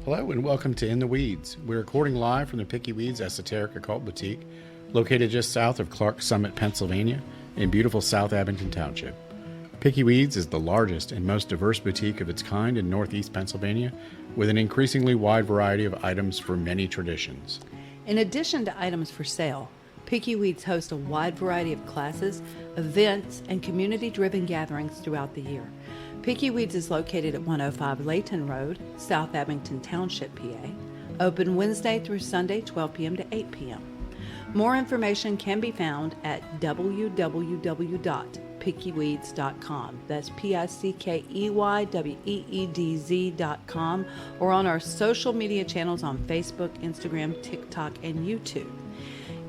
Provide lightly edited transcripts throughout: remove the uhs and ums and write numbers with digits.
Hello and welcome to In the Weeds. We're recording live from the Pickeyweedz Esoteric Occult Boutique, located just south of Clark Summit, Pennsylvania, in beautiful South Abington Township. Pickeyweedz is the largest and most diverse boutique of its kind in Northeast Pennsylvania, with an increasingly wide variety of items for many traditions. In addition to items for sale, Pickeyweedz hosts a wide variety of classes, events, and community-driven gatherings throughout the year. Pickeyweedz is located at 105 Layton Road, South Abington Township, PA. Open Wednesday through Sunday, 12 p.m. to 8 p.m. More information can be found at www.pickeyweedz.com. That's PICKEYWEEDZ.com, or on our social media channels on Facebook, Instagram, TikTok, and YouTube.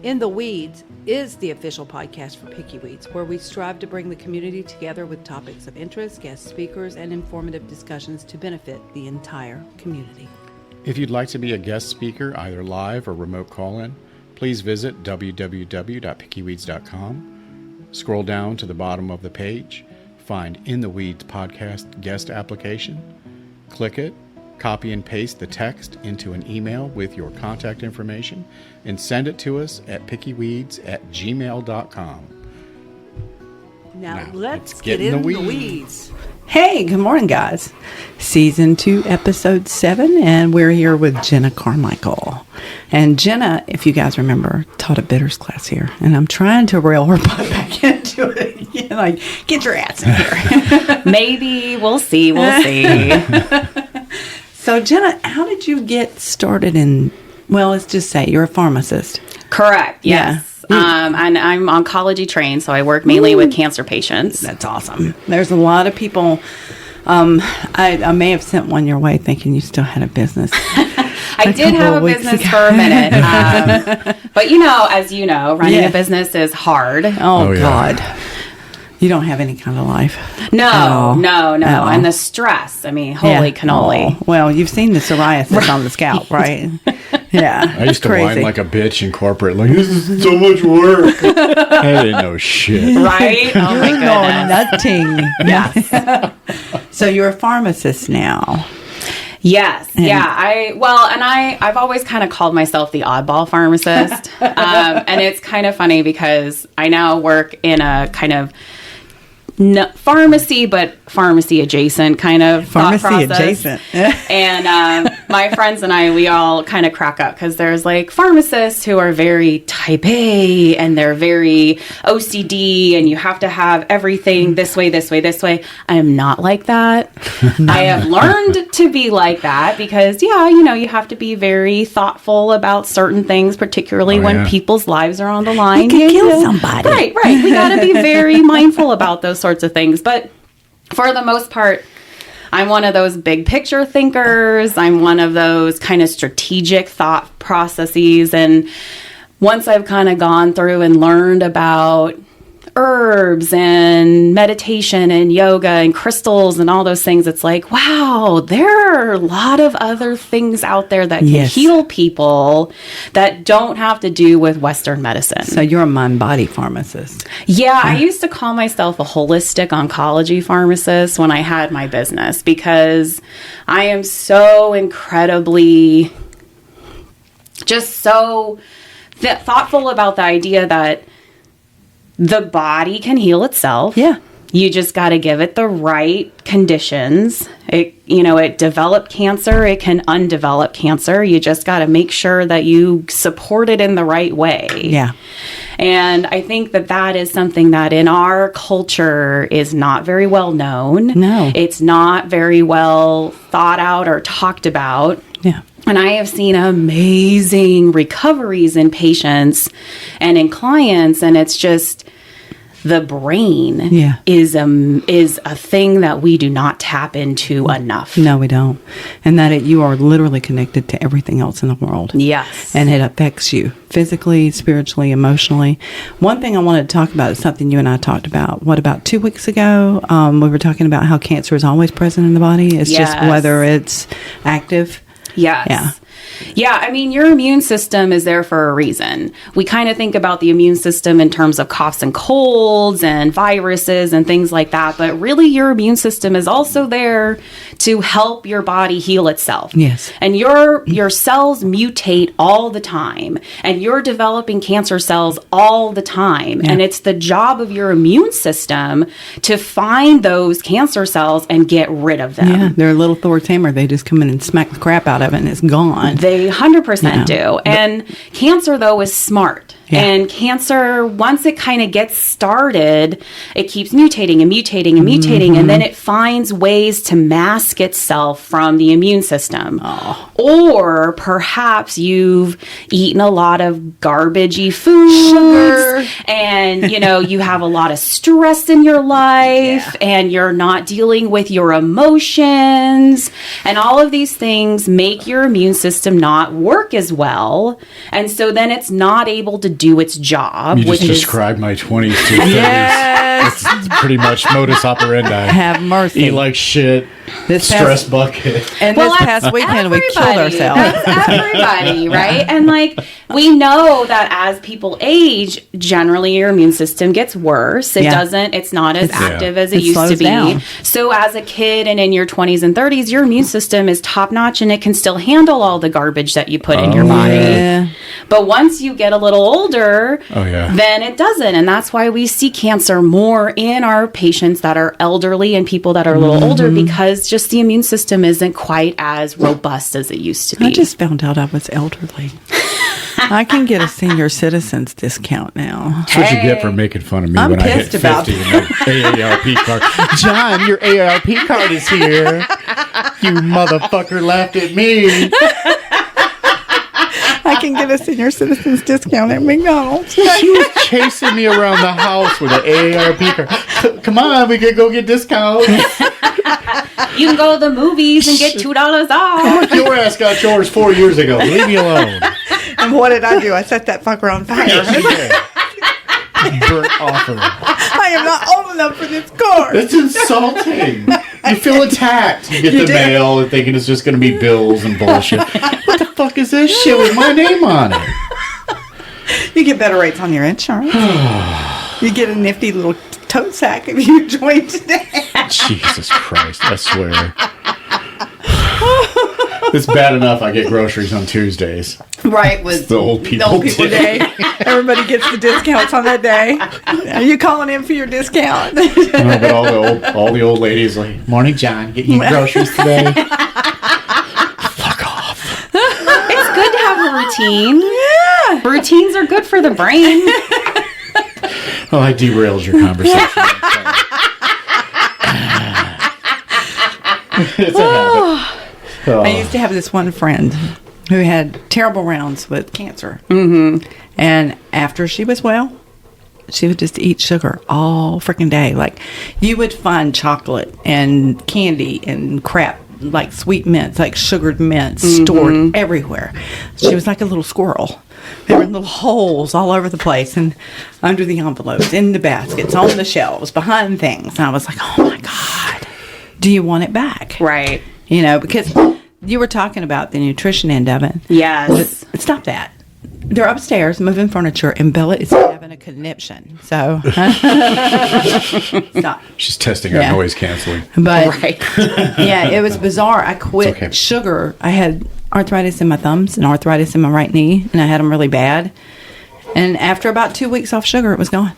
In the Weeds is the official podcast for Pickeyweedz, where we strive to bring the community together with topics of interest, guest speakers, and informative discussions to benefit the entire community. If you'd like to be a guest speaker, either live or remote call-in, please visit www.pickeyweedz.com. Scroll down to the bottom of the page, find In the Weeds podcast guest application, click it, copy and paste the text into an email with your contact information, and send it to us at pickeyweedz@gmail.com. Now let's get in the weeds. Hey, good morning, guys. Season 2, Episode 7, and we're here with Jenna Carmichael. And Jenna, if you guys remember, taught a bitters class here, and I'm trying to rail her butt back into it again. Like, get your ass in here. Maybe. We'll see. So, Jenna, how did you get started in, well, let's just say you're a pharmacist. Correct. Yes. Yeah. And I'm oncology trained, so I work mainly with cancer patients. That's awesome. There's a lot of people. I may have sent one your way thinking you still had a business. I did have a business for a minute. But, as you know, running a business is hard. Oh yeah. God. You don't have any kind of life. No. And the stress. I mean, holy cannoli. Oh. Well, you've seen the psoriasis on the scalp, right? Yeah. I used to whine like a bitch in corporate. Like, this is so much work. I didn't know shit. Right? Oh, my goodness. Nothing. Yes. So you're a pharmacist now. Yes. I've always kind of called myself the oddball pharmacist. And it's kind of funny because I now work in a kind of pharmacy, but pharmacy adjacent kind of pharmacy adjacent. And my friends and I, we all kind of crack up because there's like pharmacists who are very type A and they're very OCD and you have to have everything this way. I am not like that. I have learned to be like that because, you have to be very thoughtful about certain things, particularly when people's lives are on the line. You can kill somebody. Right. We got to be very mindful about those sorts of things. But for the most part, I'm one of those big picture thinkers. I'm one of those kind of strategic thought processes. And once I've kind of gone through and learned about herbs and meditation and yoga and crystals and all those things, it's like, wow, there are a lot of other things out there that can heal people that don't have to do with Western medicine. So you're a mind-body pharmacist. Yeah, I used to call myself a holistic oncology pharmacist when I had my business because I am so incredibly just so thoughtful about the idea that the body can heal itself. Yeah. You just got to give it the right conditions. It developed cancer. It can undevelop cancer. You just got to make sure that you support it in the right way. Yeah. And I think that is something that in our culture is not very well known. No. It's not very well thought out or talked about. Yeah. And I have seen amazing recoveries in patients and in clients, and it's just the brain is a thing that we do not tap into enough. No, we don't. And that you are literally connected to everything else in the world. Yes. And it affects you physically, spiritually, emotionally. One thing I wanted to talk about is something you and I talked about, about 2 weeks ago? We were talking about how cancer is always present in the body. It's just whether it's active. Yes. Yeah. Yeah, I mean, your immune system is there for a reason. We kind of think about the immune system in terms of coughs and colds and viruses and things like that, but really your immune system is also there to help your body heal itself. Yes. And your cells mutate all the time, and you're developing cancer cells all the time. Yeah. And it's the job of your immune system to find those cancer cells and get rid of them. Yeah, they're a little Thor's hammer. They just come in and smack the crap out of it and it's gone. They 100% do. And cancer, though, is smart. Yeah. And cancer, once it kind of gets started, it keeps mutating and mutating and mutating, and then it finds ways to mask itself from the immune system. Oh. Or perhaps you've eaten a lot of garbagey foods, Sugar. and you have a lot of stress in your life, and you're not dealing with your emotions, and all of these things make your immune system not work as well, and so then it's not able to do its job. You just which described my 20s to 30s. Yes. That's pretty much modus operandi. Have mercy. Eat like shit. This Stress past- bucket. And Well, this that's past weekend, we killed everybody. ourselves. That's everybody, right? And we know that as people age, generally your immune system gets worse. It's not as active as it used to slows be. down. So as a kid and in your 20s and 30s, your immune system is top notch and it can still handle all the garbage that you put in your body. Yeah. But once you get a little older, yeah. then it doesn't. And that's why we see cancer more in our patients that are elderly and people that are a little older, because just the immune system isn't quite as robust as it used to be. I just found out I was elderly. I can get a senior citizens discount now. That's what you get for making fun of me I'm when I hit pissed about 50 and my AARP card. John, your AARP card is here. You motherfucker laughed at me. I can get a senior citizens discount at McDonald's. She was chasing me around the house with an AARP card. Come on, we can go get discounts. You can go to the movies and get $2 off. Your ass got yours 4 years ago. Leave me alone. And what did I do? I set that fucker on fire. Burnt off of it. I am not old enough for this card. It's insulting. You feel attacked. You get You the do. mail and thinking it's just going to be bills and bullshit. What the fuck is this shit with my name on it? You get better rates on your insurance. You get a nifty little tote sack if you join today. Jesus Christ, I swear. It's bad enough I get groceries on Tuesdays. Right, with The old people day. Everybody gets the discounts on that day. Are you calling in for your discount? No, but all the old ladies like, morning, John, getting you groceries today? Fuck off. It's good to have a routine. Yeah. Routines are good for the brain. Oh, I derailed your conversation. It's a habit. I used to have this one friend who had terrible rounds with cancer. Mm-hmm. And after she was well, she would just eat sugar all freaking day. Like, you would find chocolate and candy and crap, like sweet mints, like sugared mints stored everywhere. She was like a little squirrel. There were little holes all over the place and under the envelopes, in the baskets, on the shelves, behind things. And I was like, oh my God, do you want it back? Right. Because you were talking about the nutrition end of it. Yes. Stop that. They're upstairs moving furniture, and Bella is having a conniption. So, stop. She's testing our noise canceling. But, Right. yeah, it was bizarre. I quit okay. sugar. I had arthritis in my thumbs and arthritis in my right knee, and I had them really bad. And after about 2 weeks off sugar, it was gone.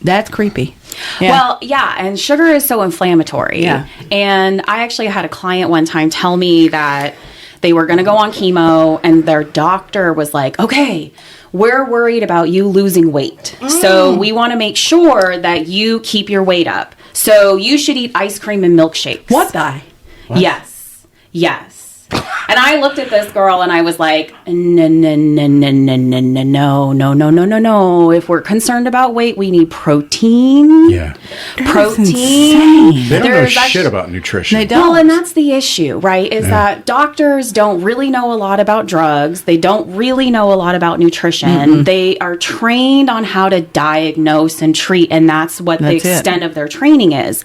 That's creepy. Yeah. Well, yeah, and sugar is so inflammatory. Yeah. And I actually had a client one time tell me that they were going to go on chemo, and their doctor was like, okay, we're worried about you losing weight. So we want to make sure that you keep your weight up. So you should eat ice cream and milkshakes. What the? Yes. Yes. And I looked at this girl and I was like, no. If we're concerned about weight, we need protein. Yeah. Protein. insane. They don't know There's shit actu- about nutrition. They don't. Well, and that's the issue, right? Is that doctors don't really know a lot about drugs. They don't really know a lot about nutrition. They are trained on how to diagnose and treat, and that's what the That's it. extent of their training is.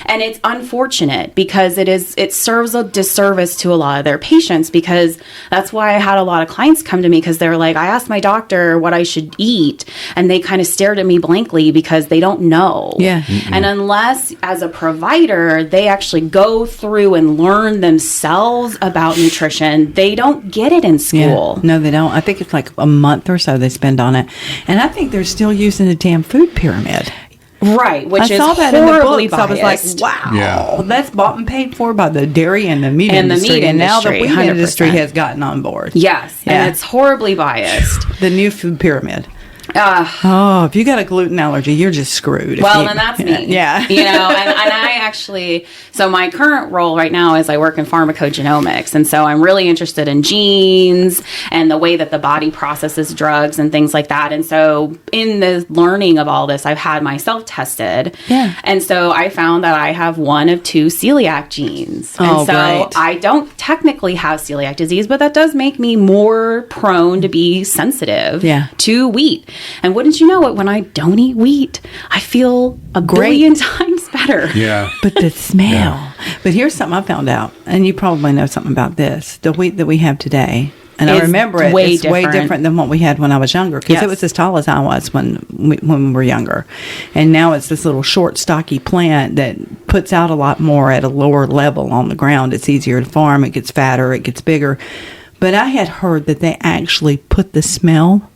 And it's unfortunate because it serves a disservice to a lot of their patients patients, because that's why I had a lot of clients come to me, because they're like, I asked my doctor what I should eat, and they kind of stared at me blankly because they don't know. Yeah. And unless, as a provider, they actually go through and learn themselves about nutrition, they don't get it in school. Yeah. No, they don't. I think it's like a month or so they spend on it. And I think they're still using the damn food pyramid. Right, which I is saw that in the horribly book, so I was biased. like, wow, Yeah. that's bought and paid for by the dairy and the meat And the industry. meat And now the industry, wheat industry 100%. has gotten on board. Yes, Yeah. and it's horribly biased. The new food pyramid. If you got a gluten allergy, you're just screwed. Well, then that's me. Yeah. You know, and I actually, so my current role right now is I work in pharmacogenomics. And so I'm really interested in genes and the way that the body processes drugs and things like that. And so in the learning of all this, I've had myself tested. Yeah. And so I found that I have one of 2 celiac genes. Oh, and so great. I don't technically have celiac disease, but that does make me more prone to be sensitive to wheat. And wouldn't you know it, when I don't eat wheat, I feel a billion times better. Yeah. But the smell. But here's something I found out, and you probably know something about this. The wheat that we have today, and I It's remember it's way different. different than what we had when I was younger, because Yes. it was as tall as I was when we were younger. And now it's this little short, stocky plant that puts out a lot more at a lower level on the ground. It's easier to farm. It gets fatter. It gets bigger. But I had heard that they actually put the smell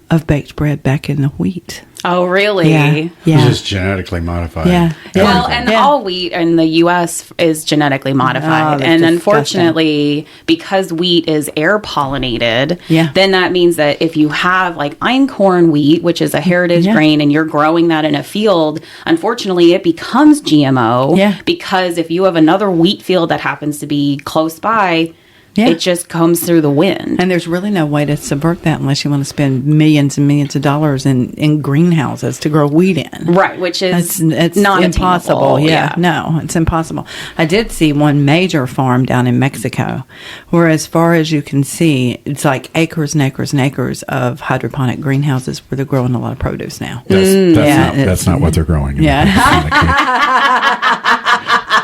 of baked bread back in the wheat. Oh, really? Yeah. It's just genetically modified. Yeah. Well, Everything. and all wheat in the U.S. is genetically modified. that's And disgusting. unfortunately, because wheat is air pollinated, Yeah. then that means that if you have like einkorn wheat, which is a heritage Yeah. grain, and you're growing that in a field, unfortunately, it becomes GMO. Yeah. Because if you have another wheat field that happens to be close by, Yeah. it just comes through the wind. And there's really no way to subvert that unless you want to spend millions and millions of dollars in greenhouses to grow wheat in. Right, which is It's not impossible. Yeah, no, it's impossible. I did see one major farm down in Mexico where, as far as you can see, it's like acres and acres and acres of hydroponic greenhouses where they're growing a lot of produce now. That's not what they're growing. Yeah.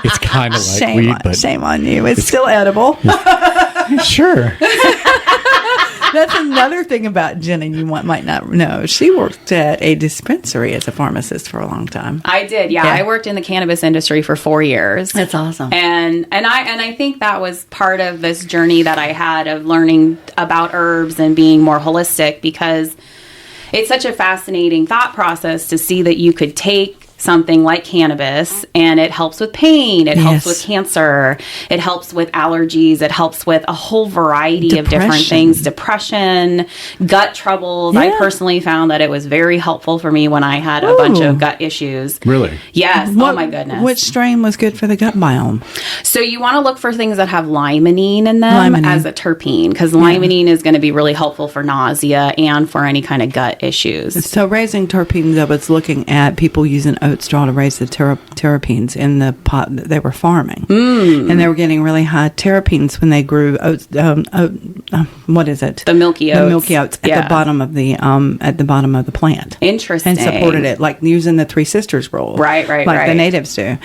It's kind of like wheat, but shame on you. It's still edible. sure. That's another thing about Jenna you might not know. She worked at a dispensary as a pharmacist for a long time. I did, yeah. I worked in the cannabis industry for 4 years. That's awesome. And I think that was part of this journey that I had of learning about herbs and being more holistic, because it's such a fascinating thought process to see that you could take something like cannabis and it helps with pain, it helps with cancer, it helps with allergies, it helps with a whole variety of different things, depression, gut troubles. I personally found that it was very helpful for me when I had a bunch of gut issues. Really? Yes. Oh my goodness. Which strain was good for the gut biome? So you want to look for things that have limonene in them as a terpene, because limonene is going to be really helpful for nausea and for any kind of gut issues. So raising terpenes, I was looking at people using oat straw to raise the terpenes in the pot that they were farming. And they were getting really high terpenes when they grew oats, what is it? The milky oats. The milky oats at the bottom of the plant. Interesting. And supported it, like using the Three Sisters rule. Right. Like the natives do.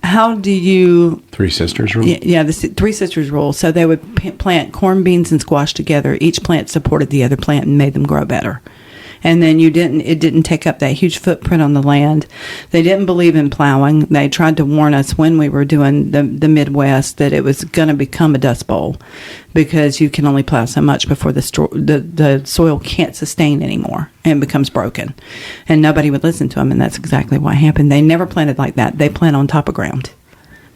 How do you... Three Sisters rule? Yeah, the Three Sisters rule. So they would plant corn, beans, and squash together. Each plant supported the other plant and made them grow better. And then it didn't take up that huge footprint on the land. They didn't believe in plowing. They tried to warn us when we were doing the Midwest that it was going to become a dust bowl, because you can only plow so much before the soil can't sustain anymore and becomes broken. And nobody would listen to them, and that's exactly what happened. They never planted like that. They plant on top of ground.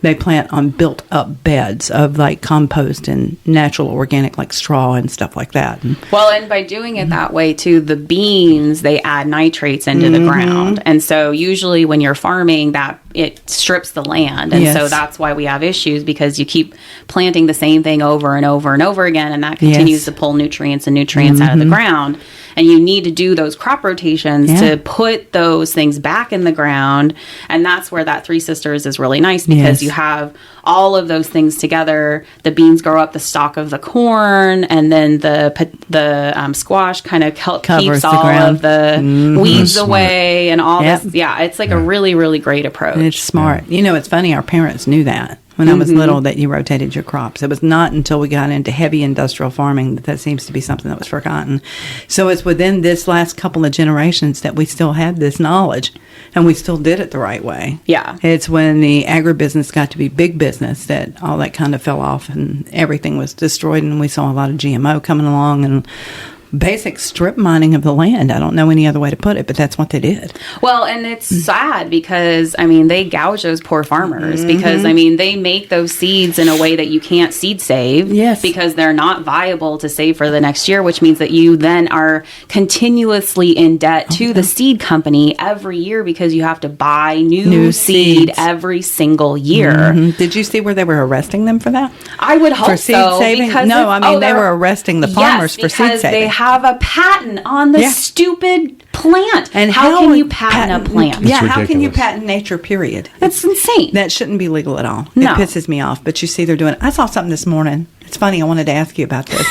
They plant on built-up beds of like compost and natural organic like straw and stuff like that. Well, and by doing it that way too, the beans, they add nitrates into the ground. And so usually when you're farming, that it strips the land. And so that's why we have issues, because you keep planting the same thing over and over and over again, and that continues to pull nutrients out of the ground. And you need to do those crop rotations to put those things back in the ground. And that's where that Three Sisters is really nice, because you have all of those things together. The beans grow up the stalk of the corn, and then the squash kind of keeps all of the weeds away and all this. Yeah, it's like a really, really great approach. It's smart. You know, it's funny. Our parents knew that. when I was little that you rotated your crops. It was not until we got into heavy industrial farming that seems to be something that was forgotten. So it's within this last couple of generations that we still had this knowledge, and we still did it the right way. Yeah. It's when the agribusiness got to be big business that all that kind of fell off and everything was destroyed, and we saw a lot of GMO coming along and basic strip mining of the land. I don't know any other way to put it, but that's what they did. Well, and it's sad because, I mean, they gouge those poor farmers because, I mean, they make those seeds in a way that you can't seed save. Yes. Because they're not viable to save for the next year, which means that you then are continuously in debt to the seed company every year because you have to buy new seed seeds every single year. Did you see where they were arresting them for that? I would hope For seed so. saving? Because No, I mean, they they're- were arresting the farmers for seed because saving. they have a patent on the Yeah. stupid plant. And how can you patent a plant? Yeah, It's how can you ridiculous. patent nature, period? That's insane. That shouldn't be legal at all. No. It pisses me off. But you see, they're doing it. I saw something this morning. It's funny. I wanted to ask you about this.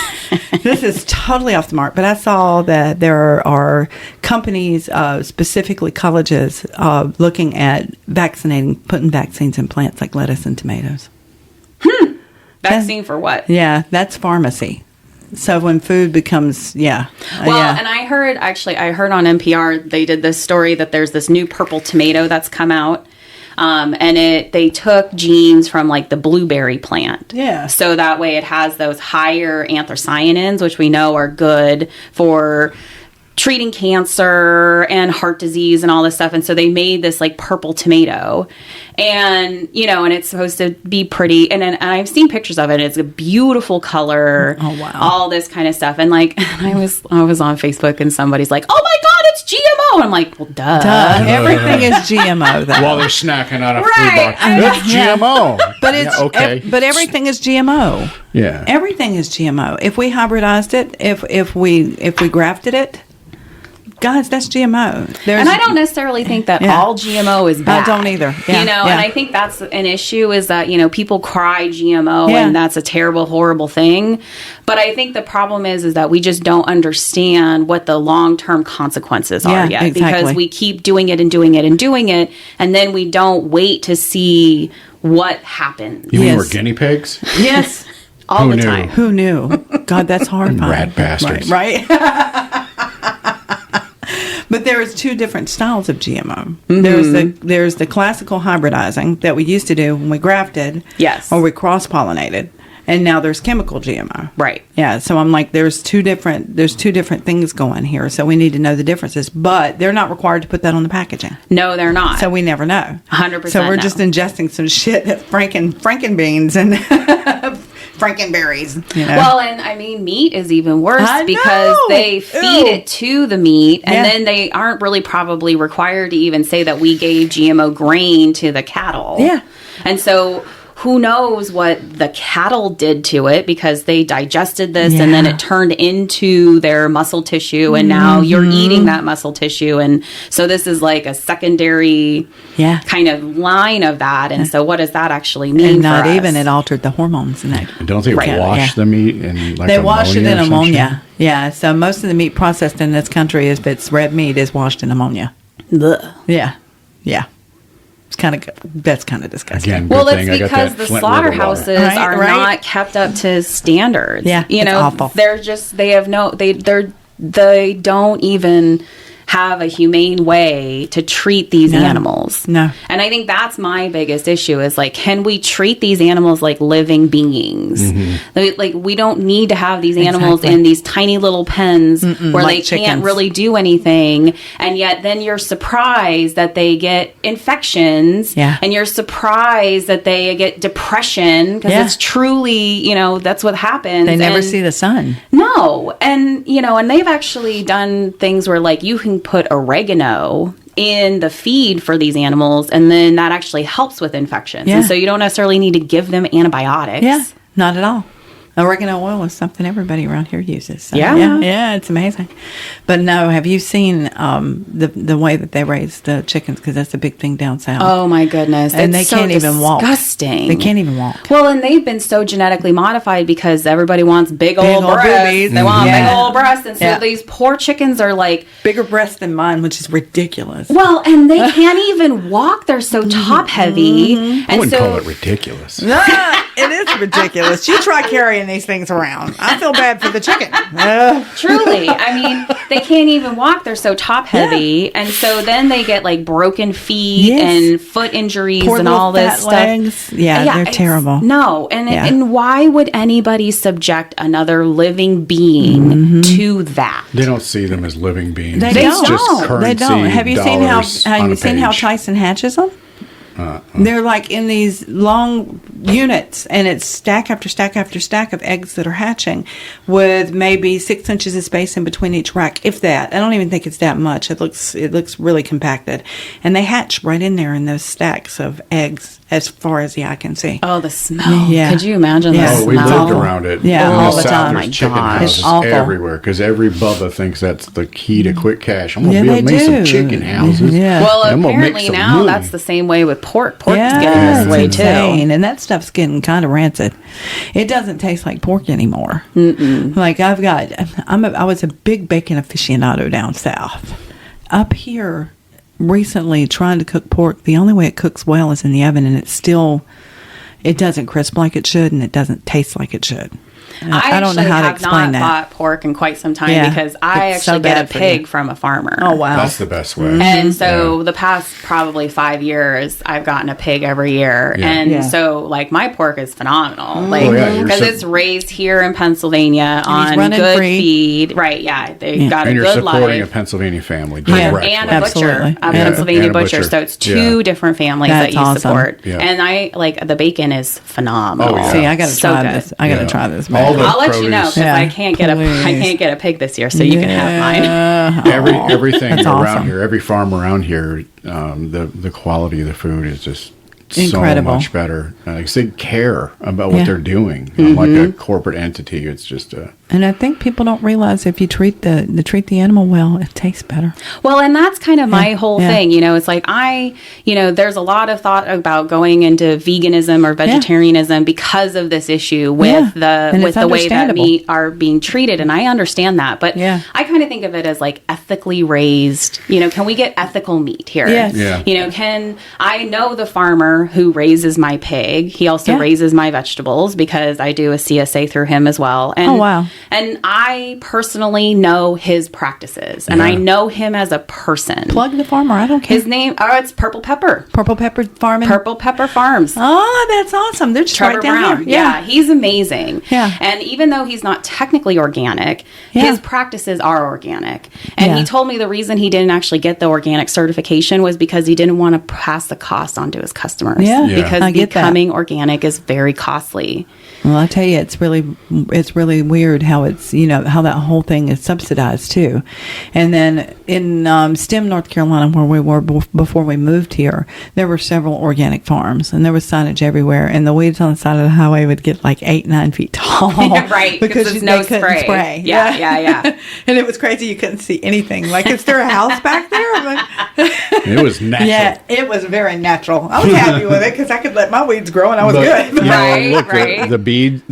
This is totally off the mark. But I saw that there are companies, specifically colleges, looking at vaccinating, putting vaccines in plants like lettuce and tomatoes. Vaccine for what? Yeah, that's pharmacy. So when food becomes, Well, and I heard on NPR they did this story that there's this new purple tomato that's come out, and they took genes from like the blueberry plant. Yeah. So that way it has those higher anthocyanins, which we know are good for treating cancer and heart disease and all this stuff. And so they made this like purple tomato, and and it's supposed to be pretty. And I've seen pictures of it. It's a beautiful color. Oh, wow. All this kind of stuff. And like, I was on Facebook and somebody's like, "Oh my God, it's GMO!" And I'm like, "Well, duh." Everything is GMO, though. While they're snacking on a Right. food box. It's GMO. But it's okay. but everything is GMO. Yeah. Everything is GMO. If we hybridized it, if we grafted it, guys, that's GMO. And I don't necessarily think that Yeah. all GMO is bad. I don't either. Yeah, And yeah. I think that's an issue is that, people cry GMO Yeah. and that's a terrible, horrible thing. But I think the problem is that we just don't understand what the long-term consequences are Yeah, yet. exactly. Because we keep doing it and doing it and doing it. And then we don't wait to see what happens You mean Yes. we're guinea pigs? Yes. all Who the knew? time. Who knew? God, that's horrifying. Rat bastards. Right. But there's two different styles of GMO. There's the classical hybridizing that we used to do when we grafted, Yes. or we cross pollinated, and now there's chemical GMO. Right. Yeah. So I'm like, there's two different things going here. So we need to know the differences, but they're not required to put that on the packaging. No, they're not. So we never know. 100% So we're no. just ingesting some shit that frankenbeans and frankenberries. Well, and I mean, meat is even worse I because know. they feed Ew. it to the meat, and Yeah. then they aren't really probably required to even say that we gave GMO grain to the cattle. Yeah. And so who knows what the cattle did to it because they digested this and then Yeah. it turned into their muscle tissue, and now you're eating that muscle tissue. And so this is like a secondary Yeah. kind of line of that. And so what does that actually mean And for not us? even, it altered the hormones in that. Don't they Right. wash Yeah. the meat in like They wash it in or some ammonia. Yeah. So most of the meat processed in this country, if it's red meat, is washed in ammonia. Ugh. Yeah. Yeah. That's kind of disgusting. Again, Well, good that's thing I got because that the Flint River water. slaughterhouses Right, are right. not kept up to standards. Yeah, you it's know, awful. they don't even have a humane way to treat these No. animals. No. And I think that's my biggest issue is like, can we treat these animals like living beings? Like we don't need to have these animals Exactly. in these tiny little pens where like they chickens. can't really do anything. And yet then you're surprised that they get infections. Yeah. And you're surprised that they get depression because Yeah. it's truly, that's what happens. They never And- see the sun. no. And, and they've actually done things where like you can put oregano in the feed for these animals and then that actually helps with infections. Yeah. And so you don't necessarily need to give them antibiotics. Yeah. Not at all. Oregano oil is something everybody around here uses. So, Yeah. yeah, it's amazing. But no, have you seen the way that they raise the chickens? Because that's a big thing down south. Oh my goodness. And It's they can't so even walk. disgusting. They can't even walk. Well, and they've been so genetically modified because everybody wants big old old breasts. boobies. They want Yeah. big old breasts. And so Yeah. these poor chickens are like, Bigger breasts than mine, which is ridiculous. well, and they can't even walk. They're so top heavy. I And wouldn't so call it ridiculous. It is ridiculous. You try carrying these things around. I feel bad for the chicken. truly, I mean, they can't even walk. They're so top heavy. And so then they get like broken feet Yes. and foot injuries Poor and little all this fat stuff. legs. Yeah, they're it's- terrible. No, Yeah. and why would anybody subject another living being to that? They don't see them as living beings. They It's don't. just currency, They don't. Have you seen how dollars on a page. Tyson hatches them? They're like in these long units, and it's stack after stack after stack of eggs that are hatching, with maybe 6 inches of space in between each rack, if that. I don't even think it's that much. It looks really compacted, and they hatch right in there in those stacks of eggs, as far as the eye can see. Oh, the smell. Yeah. Could you imagine Yeah. the Oh, we smell? lived around it. Yeah, In all the the South, time. There's My chicken God. houses It's awful. everywhere because every Bubba thinks that's the key to quick cash. I'm gonna Yeah, build they me some do. chicken houses. Yeah. Well, and I'm gonna make apparently some now money. that's the same way with pork. Pork's Yeah, getting this it's way insane. too. And that stuff's getting kind of rancid. It doesn't taste like pork anymore. Like I was a big bacon aficionado down south. Up here, recently trying to cook pork, the only way it cooks well is in the oven, and it doesn't crisp like it should, and it doesn't taste like it should. I don't know how to explain not that. bought pork in quite some time Yeah. because I It's so actually get bad a for pig you. from a farmer. Oh wow! That's the best way. And so Yeah. the past probably 5 years, I've gotten a pig every year. Yeah. And Yeah. so like my pork is phenomenal. Like, Oh, yeah, you're because so- it's raised here in Pennsylvania on running good free. feed. Right. Yeah. They got and a you're good supporting life. a Pennsylvania family Yeah. directly. And a Absolutely. butcher, a Yeah. Pennsylvania And a butcher. butcher. So it's Yeah. two different families That's that you awesome. support. Yeah. And I like the bacon is phenomenal. Oh, yeah. See, I got to So try good. this. I got to Yeah. try this. All the I'll let you know produce. because Yeah, I can't get please. a pig this year, so you can have mine. Everything That's around awesome. here, every farm around here, the quality of the food is just Incredible. so much better. They care about what Yeah. they're doing, like a corporate entity. It's just And I think people don't realize if you treat the animal well, it tastes better. Well, and that's kind of my whole yeah. thing. It's like there's a lot of thought about going into veganism or vegetarianism because of this issue with And it's the way that understandable. meat are being treated, and I understand that. But Yeah. I kind of think of it as like ethically raised. Can we get ethical meat here? Yes. Yeah. Can I know the farmer who raises my pig? He also Yeah. raises my vegetables because I do a CSA through him as well. And, Oh, wow. And I personally know his practices, and I Yeah. know him as a person. Plug the farmer. I don't care. His name, it's Purple Pepper. Purple Pepper Farming. Purple Pepper Farms. Oh, that's awesome. They're just Trevor right down Brown. here. Yeah, he's amazing. Yeah. And even though he's not technically organic, Yeah. his practices are organic. And Yeah. he told me the reason he didn't actually get the organic certification was because he didn't want to pass the cost on to his customers. Yeah. Yeah. Because I get that. becoming organic is very costly. Well, I tell you, it's really weird how it's how that whole thing is subsidized too. And then in Stem, North Carolina, where we were before we moved here, there were several organic farms, and there was signage everywhere. And the weeds on the side of the highway would get like 8-9 feet tall, Right, because there's they no couldn't spray. Yeah. And it was crazy; you couldn't see anything. Like, is there a house back there? I'm like, it was natural. yeah, it was very natural. I was happy with it because I could let my weeds grow, and I was But, good. Right, look, right. the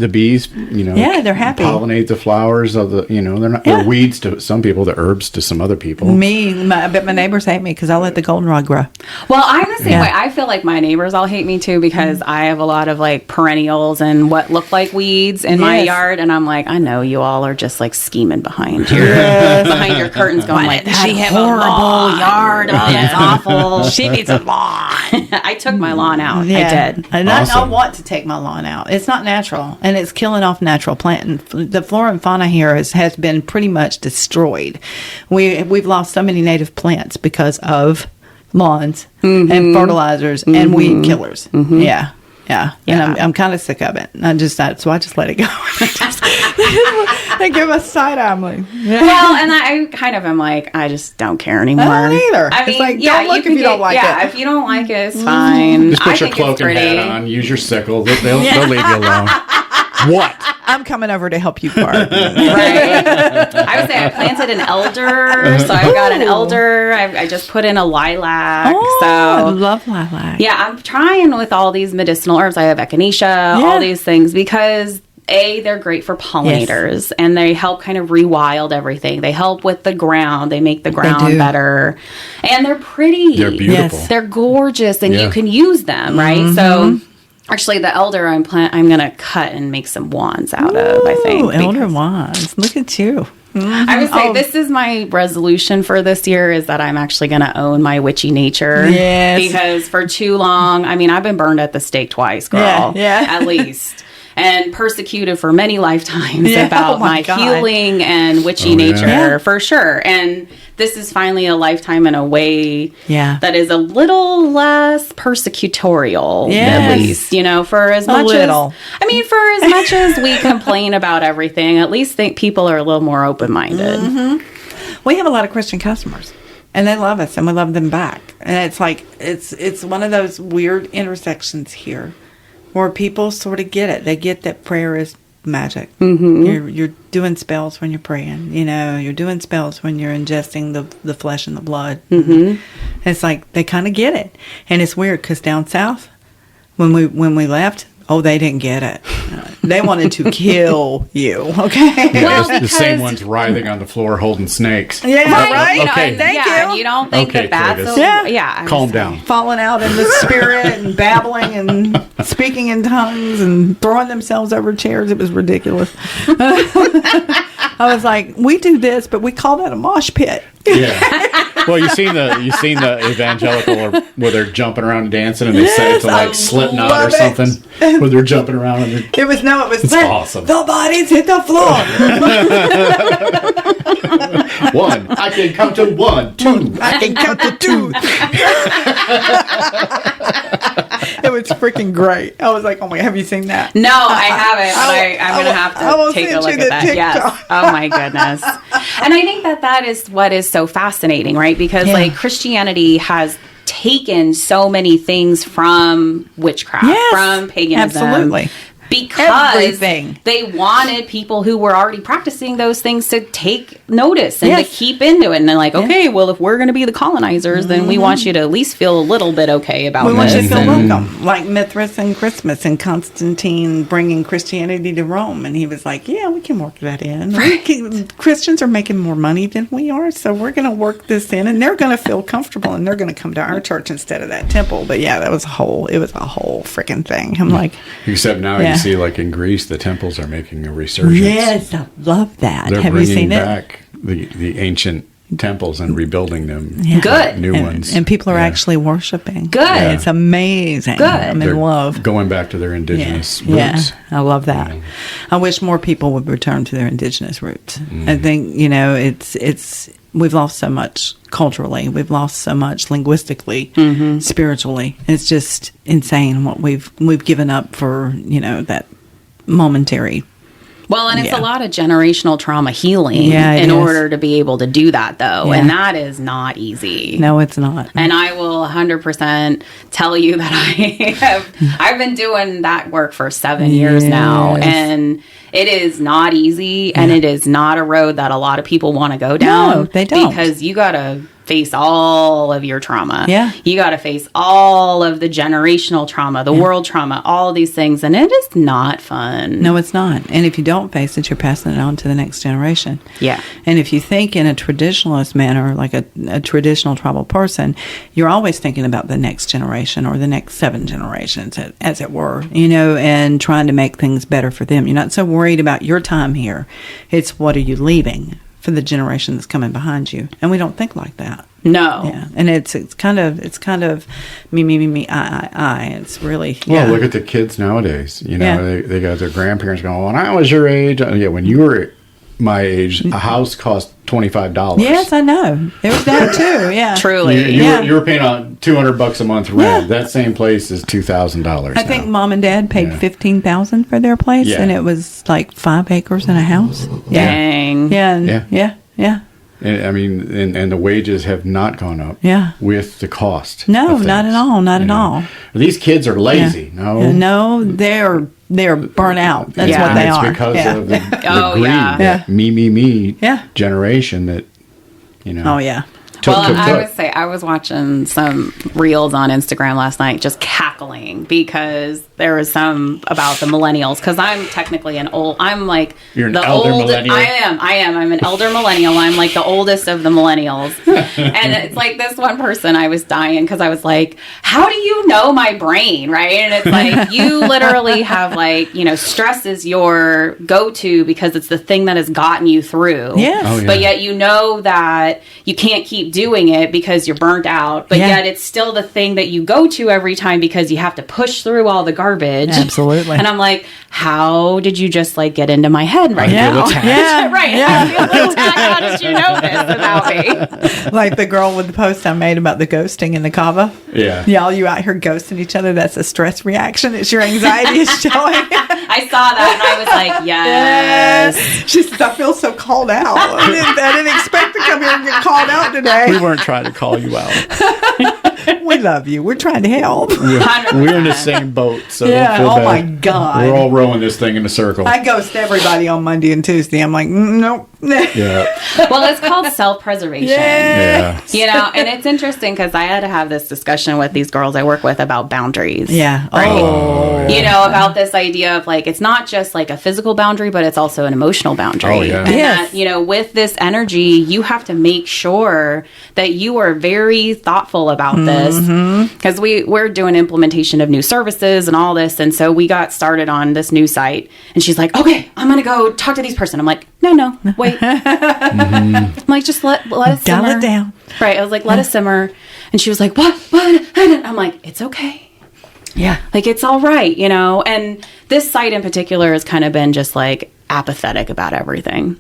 bees, Yeah, they're happy. pollinate the flowers of the, they're not Yeah. they're weeds to some people, they're herbs to some other people. I bet my neighbors hate me because I let the goldenrod grow. Well, I'm the same Yeah. way. I feel like my neighbors all hate me too because I have a lot of like perennials and what look like weeds in my Yes. yard, and I'm like, I know you all are just like scheming behind your behind your curtains, going like, did "That she have a horrible lawn?" yard. Oh, that's awful. She needs a lawn. I took my lawn out. Yeah. I did. And I Awesome. want to take my lawn out. It's not natural, and it's killing off natural plant. And the flora and fauna here has been pretty much destroyed. We've lost so many native plants because of lawns and fertilizers and weed killers. Yeah. Yeah, Yeah. and I'm kind of sick of it. So I just let it go. I give a side eye. I'm like, Well, and I kind of am like, I just don't care anymore. I don't either. I It's mean, like, yeah, don't look can if you don't like yeah, it. if you don't like it, it's fine. Just I put your think cloak it's and pretty. hat on, use your sickle, they'll leave you alone. What? I'm coming over to help you garden. Right. I would say I planted an elder, so I've got an elder. I just put in a lilac. Oh, so I love lilac. yeah, I'm trying with all these medicinal herbs. I have echinacea, all these things because they're great for pollinators and they help kind of rewild everything. They help with the ground. They make the ground better. And they're pretty. They're beautiful. Yes. They're gorgeous and you can use them, right? So actually the elder I'm going to cut and make some wands out of, I think. Ooh, elder wands. Look at you. I would say this is my resolution for this year is that I'm actually going to own my witchy nature. Yes. Because for too long, I mean, I've been burned at the stake twice, girl. Yeah. At least. And persecuted for many lifetimes Yeah. about Oh my God. healing and witchy nature, for sure. And this is finally a lifetime in a way that is a little less persecutorial, at least, you know, for as much as, I mean, for as much as we complain about everything, at least think people are a little more open-minded. We have a lot of Christian customers, and they love us, and we love them back. And it's like it's one of those weird intersections here, where people sort of get it. They get that prayer is magic. You're doing spells when you're praying. You know, you're doing spells when you're ingesting the flesh and the blood. It's like they kind of get it, and it's weird because down south, when we left. Oh, they didn't get it. They wanted to kill you. Okay. Yeah, Well, the same because- ones writhing on the floor holding snakes. Yeah, right. You know, Okay. and, Thank and you. you don't think Okay, that that's Curtis. yeah. Calm down. Falling out in the spirit and babbling and speaking in tongues and throwing themselves over chairs. It was ridiculous. I was like, we do this, but we call that a mosh pit. Yeah. Well, you seen the evangelical or where they're jumping around and dancing and they set it to I like Slipknot love or it. something where they're jumping around and It was It's awesome. The bodies hit the floor. one. I can count to 1, 2. I can count to 2. It was freaking great. I was like, oh my, have you seen that? No, I haven't. But I'm going to have I will to take a send look you at the that. TikTok. Yes. Oh my goodness. And I think that is what is so fascinating, right? Because like Christianity has taken so many things from witchcraft, from paganism. Absolutely. Because Everything. they wanted people who were already practicing those things to take notice and to keep into it. And they're like, okay, well, if we're going to be the colonizers, then we want you to at least feel a little bit okay about We want you to this. feel welcome. Like Mithras and Christmas and Constantine bringing Christianity to Rome. And he was like, yeah, we can work that in. Christians are making more money than we are, so we're going to work this in. And they're going to feel comfortable and they're going to come to our church instead of that temple. But yeah, it was a whole freaking thing. I'm like, Except now you see, like in Greece, the temples are making a resurgence. yes, I love that. They're Have you bringing seen it? back the ancient temples and rebuilding them. Good. New ones. And people are actually worshiping. Good. Yeah. It's amazing. Good. I'm They're in love. going back to their indigenous Yeah, roots. I love that. I wish more people would return to their indigenous roots. I think, you know, it's we've lost so much culturally. We've lost so much linguistically, spiritually. It's just insane what we've given up for, you know, that momentary. Well, and it's a lot of generational trauma healing Yeah, it in is. order to be able to do that, though. Yeah. And that is not easy. No, it's not. And I will 100% tell you that I've been doing that work for 7 years now. Yes. And it is not easy. And it is not a road that a lot of people want to go down. No, they don't. Because you got to face all of your trauma. Yeah. You got to face all of the generational trauma, the world trauma, all of these things. And it is not fun. No, it's not. And if you don't face it, you're passing it on to the next generation. Yeah. And if you think in a traditionalist manner, like a traditional tribal person, you're always thinking about the next generation or the next 7 generations, as it were, you know, and trying to make things better for them. You're not so worried about your time here. It's what are you leaving for the generation that's coming behind you. And we don't think like that. No. Yeah. And it's kind of me, I. It's really, Well, look at the kids nowadays. You know, they got their grandparents going, when I was your age. Yeah, when you were my age, a house cost $25. Yes, I know. There was that too. Yeah. Truly. You were paying on $200 a month rent. That same place is $2,000. I think Mom and Dad paid Yeah. $15,000 for their place, Yeah. and it was like 5 acres and a house. Dang. Yeah. Yeah. Yeah. And, I mean, and the wages have not gone up. Yeah. With the cost. No, of not at things, all. Not you at know. all. These kids are lazy. Yeah. No. No, they're burnt out. That's Yeah. what they it's are. because Yeah. of the Oh, greed, yeah. that me Yeah. generation that, you know. Oh, yeah. Took. I would say I was watching some reels on Instagram last night, just cackling because there was some about the millennials. Because I'm technically I'm like You're an the elder old. millennial? I am. I'm an elder millennial. I'm like the oldest of the millennials. And it's like this one person, I was dying because I was like, "How do you know my brain?" Right? And it's like you literally have like, you know, stress is your go-to because it's the thing that has gotten you through. Yes. Oh, yeah. But yet you know that you can't keep doing it because you're burnt out, but Yeah. yet it's still the thing that you go to every time because you have to push through all the garbage. Absolutely. And I'm like, how did you just like get into my head right feel now? attacked. Yeah. Right. Yeah. I feel attacked. How did you know this about me? Like the girl with the post I made about the ghosting in the kava. Yeah. Y'all, you out here ghosting each other. That's a stress reaction. It's your anxiety is showing. I saw that and I was like, yes. She says, I feel so called out. I didn't expect to come here and get called out today. We weren't trying to call you out. We love you. We're trying to help. We're in the same boat, so Yeah, don't feel oh bad. my God. We're all rowing this thing in a circle. I ghost everybody on Monday and Tuesday. I'm like, nope. Yeah. Well, it's called self-preservation. Yeah. You know, and it's interesting because I had to have this discussion with these girls I work with about boundaries. Yeah. Right? Oh. You know, about this idea of like, it's not just like a physical boundary, but it's also an emotional boundary. Oh, yeah. And Yes. that, you know, with this energy, you have to make sure that you are very thoughtful about this because we're doing implementation of new services and all this. And so we got started on this new site and she's like, okay, I'm going to go talk to these person. I'm like, no, wait. I'm like, just let us Dial simmer. it down. Right. I was like, let us simmer. And she was like, what? I'm like, it's okay. Yeah. Like, it's all right, you know? And this site in particular has kind of been just like apathetic about everything.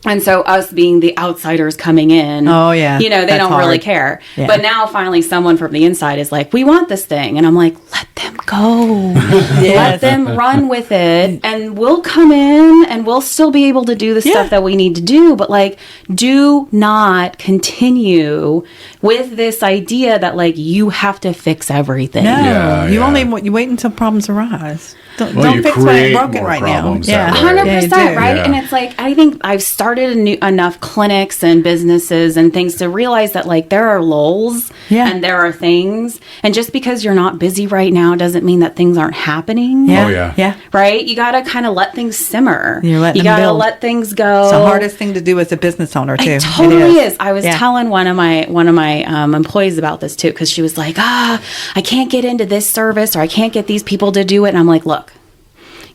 And so us being the outsiders coming in, Oh, yeah. you know, they That's don't really hard. care. Yeah. But now finally someone from the inside is like, we want this thing. And I'm like, let them go. Let Yes. them run with it. And we'll come in and we'll still be able to do the Yeah. stuff that we need to do. But like, do not continue with this idea that like you have to fix everything. No. Yeah, you yeah. only you wait until problems arise. Don't, Well, don't you fix what create ain't broken more right now. problems Yeah. that way. 100%, Yeah, you do. right? Yeah. And it's like, I think I've started enough clinics and businesses and things to realize that like there are lulls Yeah. and there are things. And just because you're not busy right now doesn't mean that things aren't happening. Yeah. Oh, yeah. Yeah. Right? You got to kind of let things simmer. You're letting you them got to build. let things go. It's the hardest thing to do as a business owner, too. It totally is. I was Yeah. telling one of my employees about this too because she was like, I can't get into this service or I can't get these people to do it. And I'm like, look,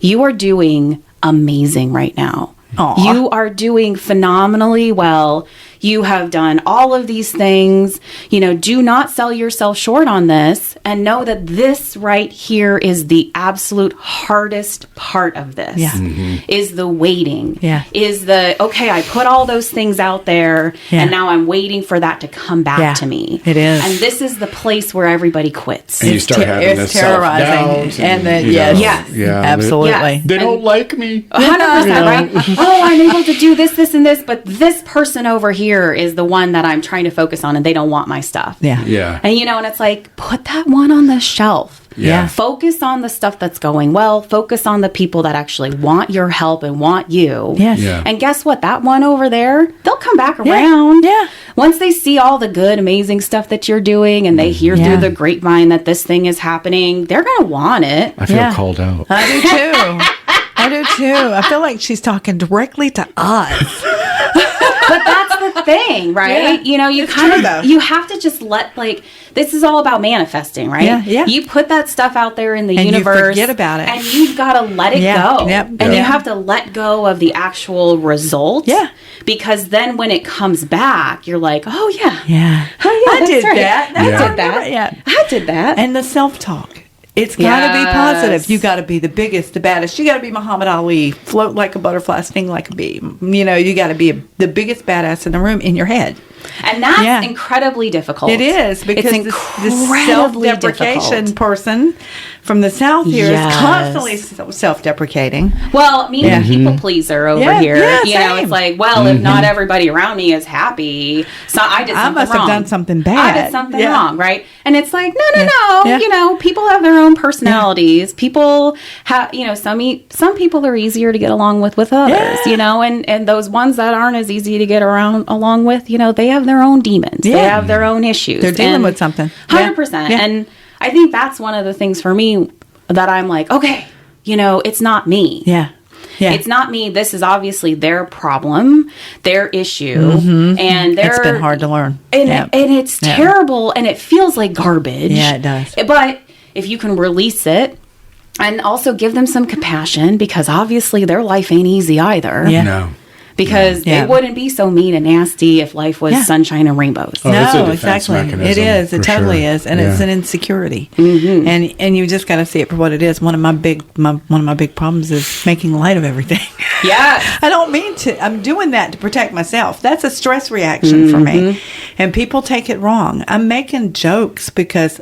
you are doing amazing right now. Aw. You are doing phenomenally well. You have done all of these things. You know, do not sell yourself short on this and know that this right here is the absolute hardest part of this. Yeah. Is the waiting. Yeah. Is the, okay, I put all those things out there Yeah. and now I'm waiting for that to come back Yeah. to me. It is. And this is the place where everybody quits. And you start having it's this terrorizing. self-doubt. And then, you know, yes. Yes. Yeah. Absolutely. They don't like me. 100%, right? Oh, I'm able to do this, and this, but this person over here is the one that I'm trying to focus on and they don't want my stuff. Yeah. Yeah. And you know, and it's like, put that one on the shelf. Yeah. Focus on the stuff that's going well. Focus on the people that actually want your help and want you. Yes. Yeah. And guess what? That one over there, they'll come back Yeah. around. Yeah. Once they see all the good, amazing stuff that you're doing and they hear Yeah. through the grapevine that this thing is happening, they're going to want it. I feel Yeah. called out. I do too. I do too. I feel like she's talking directly to us. But that's the thing, right? Yeah. You know, you It's kind true, though. of, you have to just let, like, this is all about manifesting, right? Yeah, yeah. You put that stuff out there in the And you universe. forget about it. And you've got to let it Yeah, go. yep, And yeah. you have to let go of the actual result. Yeah. Because then when it comes back, you're like, oh, yeah. Yeah. Oh, yeah, I that's did right. that. I Yeah. did that. Yeah. I did that. And the self-talk. It's got to be positive. Yes. You got to be the biggest, the baddest. You got to be Muhammad Ali, float like a butterfly, sting like a bee. You know, you got to be the biggest badass in the room in your head. And that's Yeah. incredibly difficult. It is, because it's this incredibly self-deprecation difficult. person from the South here Yes. is constantly self-deprecating. Well, me, Yeah. people pleaser over Yeah, here. yeah, you know, same. it's like, well, if not everybody around me is happy, so I did something I must wrong. have done something bad. I did something Yeah. wrong, right? And it's like, no. Yeah. You know, people have their own personalities. People have, you know, some people are easier to get along with others. Yeah. You know, and those ones that aren't as easy to get along with, you know, they have their own demons. They Yeah. have their own issues. They're dealing with something. 100%. Yeah. And I think that's one of the things for me that I'm like, okay, you know, it's not me. Yeah. Yeah. It's not me. This is obviously their problem, their issue, and It's been hard to learn. And, Yeah. and it's Yeah. terrible, and it feels like garbage. Yeah, it does. But if you can release it and also give them some compassion, because obviously their life ain't easy either. Yeah. No. Because Yeah. it wouldn't be so mean and nasty if life was Yeah. sunshine and rainbows. Oh, it's a No, defense exactly. It mechanism, is. It for totally sure. is, and it's Yeah. an insecurity. And you just got to see it for what it is. One of my big problems is making light of everything. Yes. I don't mean to. I'm doing that to protect myself. That's a stress reaction for me, and people take it wrong. I'm making jokes because.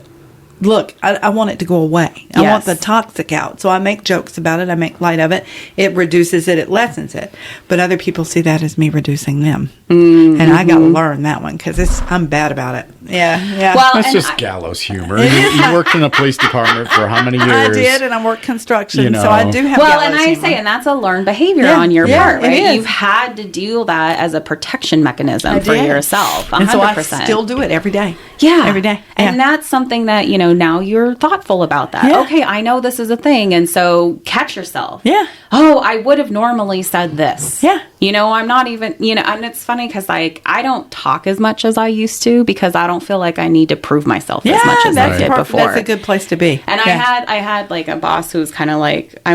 Look, I want it to go away. I want the toxic out. So I make jokes about it. I make light of it. It reduces it. It lessens it. But other people see that as me reducing them. And I got to learn that one because I'm bad about it. Yeah. Yeah. Well, That's and just gallows humor. You worked in a police department for how many years? I did, and I worked construction. You know. So I do have well, gallows and I humor. say, and that's a learned behavior Yeah, on your yeah, part, it right? is. You've had to do that as a protection mechanism I for did. yourself. 100%. And so I still do it every day. Yeah. Every day. And Yeah. that's something that, you know, now you're thoughtful about that. Yeah. Okay, I know this is a thing. And so catch yourself. Yeah. Oh, I would have normally said this. Yeah. You know, I'm not even, you know, and it's funny because, like, I don't talk as much as I used to because I don't feel like I need to prove myself as much as I did before. That's a good place to be. And Yeah. I had like a boss who was kind of like, I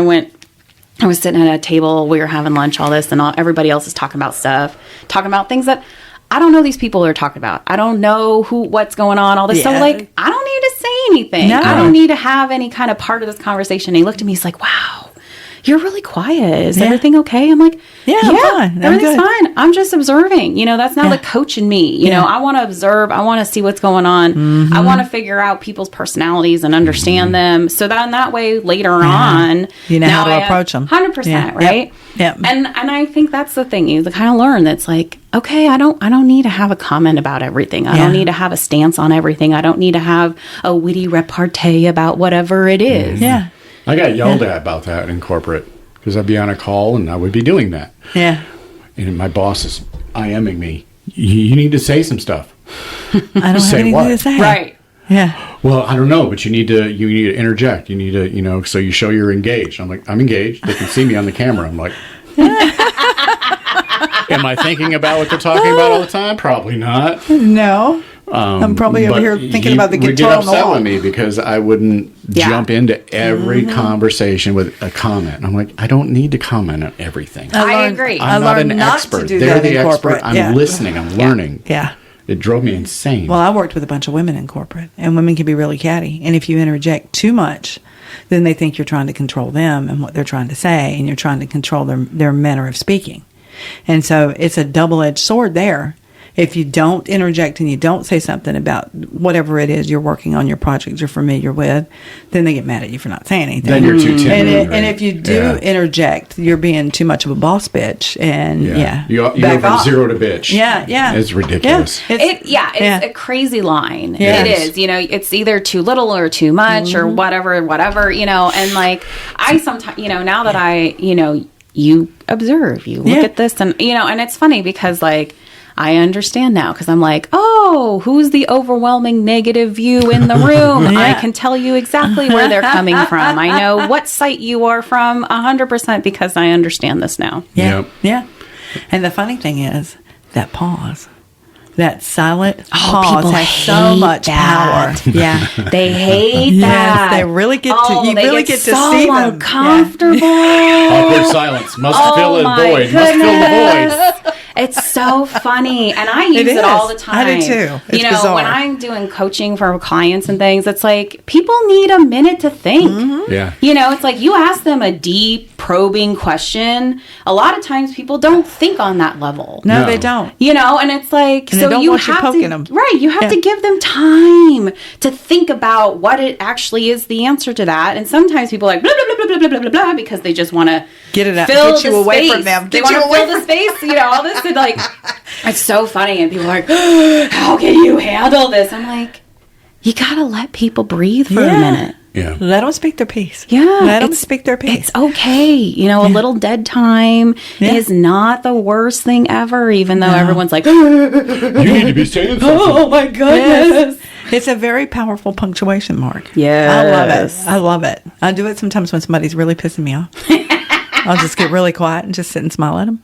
was sitting at a table, we were having lunch, all this, and everybody else is talking about stuff, talking about things that I don't know these people are talking about. I don't know what's going on, all this. Yeah. So, like, I don't need to say anything. No. I don't need to have any kind of part of this conversation. And he looked at me, he's like, wow, you're really quiet. Is Yeah. everything okay? I'm like, Yeah, I'm fine. I'm everything's good." fine. I'm just observing. You know, that's not Yeah. the coach in me. You know, I want to observe. I want to see what's going on. I want to figure out people's personalities and understand them. So that in that way, later on, You know now how to I have approach 'em. 100%, Yeah. right? Yep. And I think that's the thing. You kind of learn that's like, okay, I don't need to have a comment about everything. I Yeah. don't need to have a stance on everything. I don't need to have a witty repartee about whatever it is. Yeah. I got yelled at about that in corporate because I'd be on a call and I would be doing that. Yeah. And my boss is IMing me. You need to say some stuff. I don't have Say anything what? to say. Right. Yeah. Well, I don't know, but you need to interject. You need to, you know, so you show you're engaged. I'm like, I'm engaged. They can see me on the camera. I'm like, am I thinking about what they're talking about all the time? Probably not. No. I'm probably over But here thinking he about the would guitar get on the upset wall. with me because I wouldn't Yeah. jump into every conversation with a comment. I'm like, I don't need to comment on everything. I agree. I'm not learned an not expert. to do They're that the in expert. corporate. I'm Yeah. listening. I'm learning. Yeah. It drove me insane. Well, I worked with a bunch of women in corporate, and women can be really catty. And if you interject too much, then they think you're trying to control them and what they're trying to say, and you're trying to control their manner of speaking. And so it's a double-edged sword there. If you don't interject and you don't say something about whatever it is you're working on, your project you're familiar with, then they get mad at you for not saying anything. Then you're too timid. And right? if you do Yeah. interject, you're being too much of a boss bitch. And yeah, You go back from off. 0 to bitch. Yeah, yeah. It's ridiculous. Yeah, It's yeah. a crazy line. Yeah. It It is. You know, it's either too little or too much or whatever, you know, and like I sometimes, you know, now that I, you know, you observe, you look Yeah. at this and, you know, and it's funny because like, I understand now because I'm like, oh, who's the overwhelming negative view in the room? Yeah. I can tell you exactly where they're coming from. I know what site you are from 100% because I understand this now. Yeah. Yep. Yeah. And the funny thing is that pause, that silent Oh, pause people has so hate much that. power. Yeah. They hate Yes, that. they really get to- Oh, you they really get to so see them. uncomfortable. Awkward silence. Must fill a my void. Must fill the void. goodness. It's so funny, and I use It it all is. the time. I do too. It's you know, bizarre. when I'm doing coaching for clients and things, it's like people need a minute to think. Yeah. You know, it's like you ask them a deep, probing question, a lot of times people don't think on that level. No, No. they don't. You know, and it's like, And so they don't you want you have poking to, them. right, you have to give them time to think about what it actually is the answer to that. And sometimes people are like, blah, blah, blah, blah, blah, blah, blah, blah, because they just want to Get it out. fill Get you the away space. from them. They Get want you to away fill the space, you know, all this. And like, it's so funny. And people are like, how can you handle this? I'm like, you got to let people breathe for a minute. Yeah. Let them speak their piece. Yeah. Let them speak their piece. It's okay. You know, a little dead time is not the worst thing ever, even though everyone's like, You need to be saying something. oh my goodness. Yes. It's a very powerful punctuation mark. Yes. I love it. I love it. I do it sometimes when somebody's really pissing me off. I'll just get really quiet and just sit and smile at them.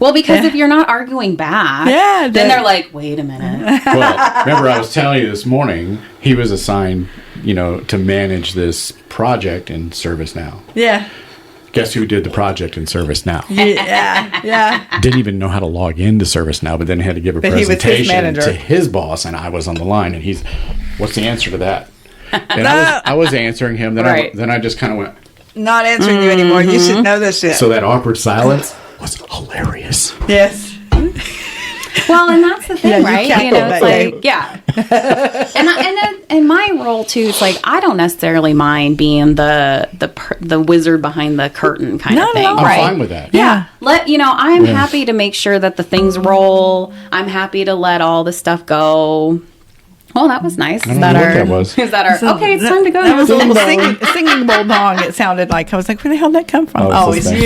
Well, because if you're not arguing back, Yeah, then they're like, wait a minute. Well, remember I was telling you this morning, he was assigned, to manage this project in ServiceNow. Yeah. Guess who did the project in ServiceNow? Yeah. Yeah. Didn't even know how to log into ServiceNow, but then had to give a But he was his presentation manager. to his boss, and I was on the line, and what's the answer to that? And I was answering him, then Right. I just kind of went, Not answering you anymore. You should know this shit. so that awkward silence was hilarious. Yes. Well, and that's the thing, Yeah, you right? cackled, It's babe. like, yeah. and my role too is like, I don't necessarily mind being the wizard behind the curtain kind Not of at thing, all. I'm right? fine with that. Yeah. I'm happy to make sure that the things roll. I'm happy to let all the stuff go. Well, that was nice. I don't know what that was. Is that our? Okay, it's time to go. That was a little singing bulldog. It sounded like. I was like, where the hell did that come from? Oh, It's it's this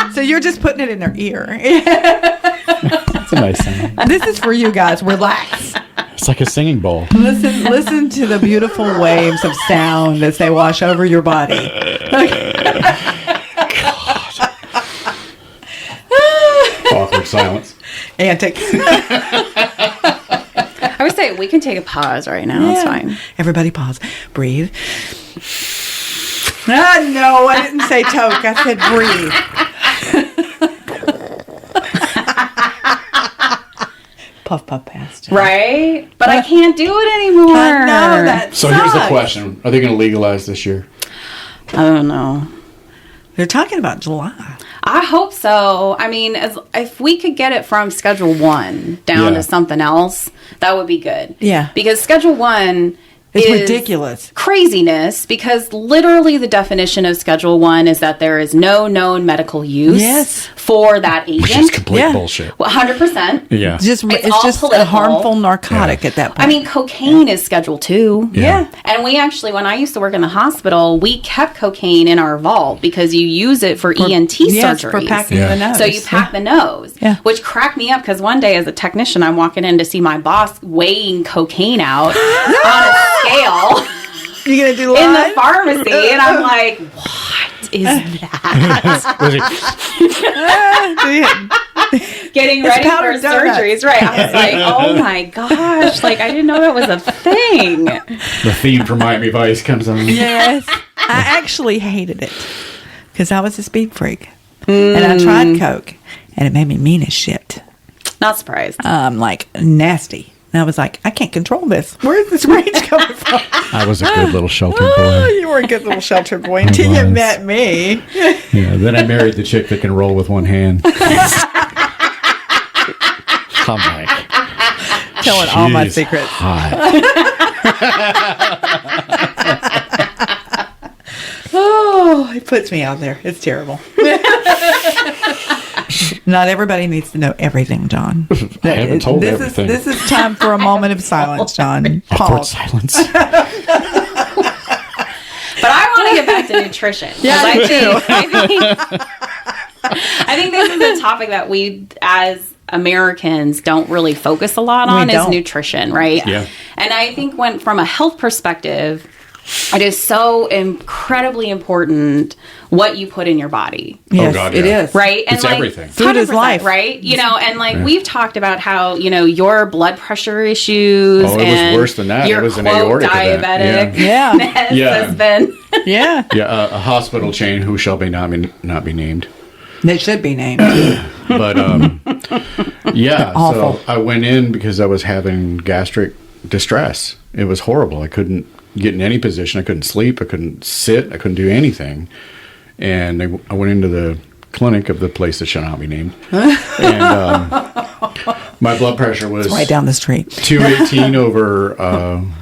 you. So you're just putting it in their ear. That's a nice sound. This is for you guys. Relax. It's like a singing bowl. Listen to the beautiful waves of sound as they wash over your body. Awkward silence. Antics. I would say we can take a pause right now. It's fine. Everybody pause. Breathe. No, I didn't say toke. I said breathe. Puff, puff, past. Right? But I can't do it anymore. I know that. So here's the sucks. question. Are they going to legalize this year? I don't know. They're talking about July. I hope so. I mean, if we could get it from Schedule 1 down Yeah. to something else, that would be good. Yeah. Because Schedule 1 It's is ridiculous. craziness, because literally the definition of Schedule 1 is that there is no known medical use Yes. for that Which is agent. complete Yeah. bullshit. 100%. Yeah. It's all just a political. harmful narcotic at that point. I mean, cocaine is Schedule 2. Yeah. And we actually, when I used to work in the hospital, we kept cocaine in our vault because you use it for ENT yes, surgeries. for packing Yeah. the nose. So you pack the nose, Yeah. which cracked me up because one day as a technician, I'm walking in to see my boss weighing cocaine out on a scale You gonna do in the live? pharmacy, and I'm like, what is that? Was it- Getting ready for powdered donuts. surgeries, right? I was like, oh my gosh, like I didn't know that was a thing. the theme from Miami Vice comes on. Yes. I actually hated it because I was a speed freak. And I tried Coke and it made me mean as shit. Not surprised. Like nasty. And I was like, I can't control this. Where is this rage coming from? I was a good little sheltered Oh, boy. you were a good little sheltered boy until you was. met me. Yeah, then I married the chick that can roll with one hand. I'm like, Telling all my she's secrets. hot. Oh, it puts me out there. It's terrible. Not everybody needs to know everything, John. I haven't told everything. This is time for a moment of silence, John. Awkward Pause. silence. But I want to get back to nutrition. Yeah, I me too. I think this is a topic that we, as Americans, don't really focus a lot on, is don't. nutrition, right? Yeah. And I think from a health perspective, it is so incredibly important what you put in your body. Yes, God, it yeah. is. Right? And It's everything. Food is 100%, life. right? You know, and like we've talked about how, your blood pressure issues. Oh, it was and worse than that. It Your was an quote, aortic event. diabetic. Yeah. Yeah. Has been. Yeah. Yeah, a hospital chain who shall be not be named. They should be named. But yeah, Awful. so I went in because I was having gastric distress. It was horrible. I couldn't get in any position. I couldn't sleep. I couldn't sit. I couldn't do anything. And I went into the clinic of the place that shall not be named. And my blood pressure was Right down the street. 218 over,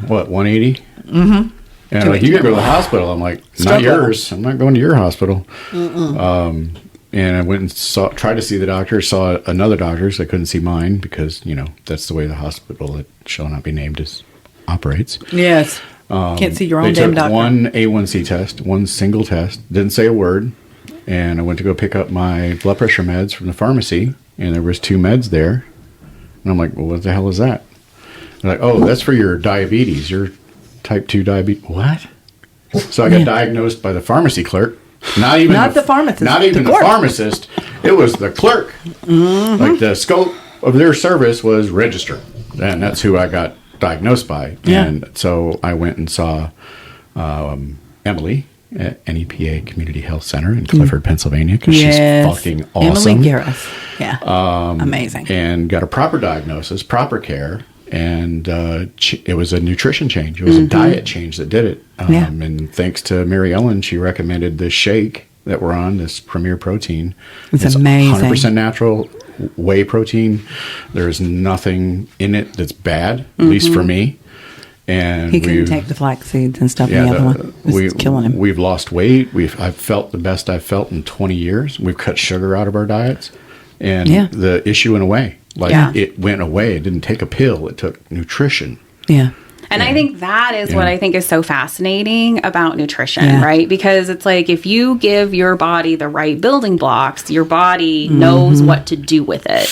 180? Mm-hmm. And I'm like, you gotta go to the hospital. I'm like, not yours. I'm not going to your hospital. And I went and tried to see the doctor, saw another doctor, so I couldn't see mine because, that's the way the hospital that shall not be named operates. Yes. Can't see your own damn doctor. They took one A1C test, one single test, didn't say a word. And I went to go pick up my blood pressure meds from the pharmacy, and there was 2 meds there. And I'm like, well, what the hell is that? They're like, oh, that's for your diabetes. Your type 2 diabetes. What? So I got diagnosed by the pharmacy clerk. Not the pharmacist. Not even the pharmacist. It was the clerk. Mm-hmm. Like the scope of their service was registered. And that's who I got diagnosed by. Yeah. And so I went and saw Emily at NEPA Community Health Center in Clifford, Pennsylvania, because she's fucking awesome. Emily Garris. Yeah. Amazing. And got a proper diagnosis, proper care. And it was a nutrition change. It was a diet change that did it. And thanks to Mary Ellen, she recommended this shake that we're on, this Premier Protein. It's amazing. 100% natural whey protein. There's nothing in it that's bad, at least for me. And he couldn't take the flax seeds and stuff in the other one. It's killing him. We've lost weight. I've felt the best I've felt in 20 years. We've cut sugar out of our diets. And the issue went away. It went away. It didn't take a pill. It took nutrition. Yeah. And I think that is what I think is so fascinating about nutrition, right? Because it's like if you give your body the right building blocks, your body knows what to do with it.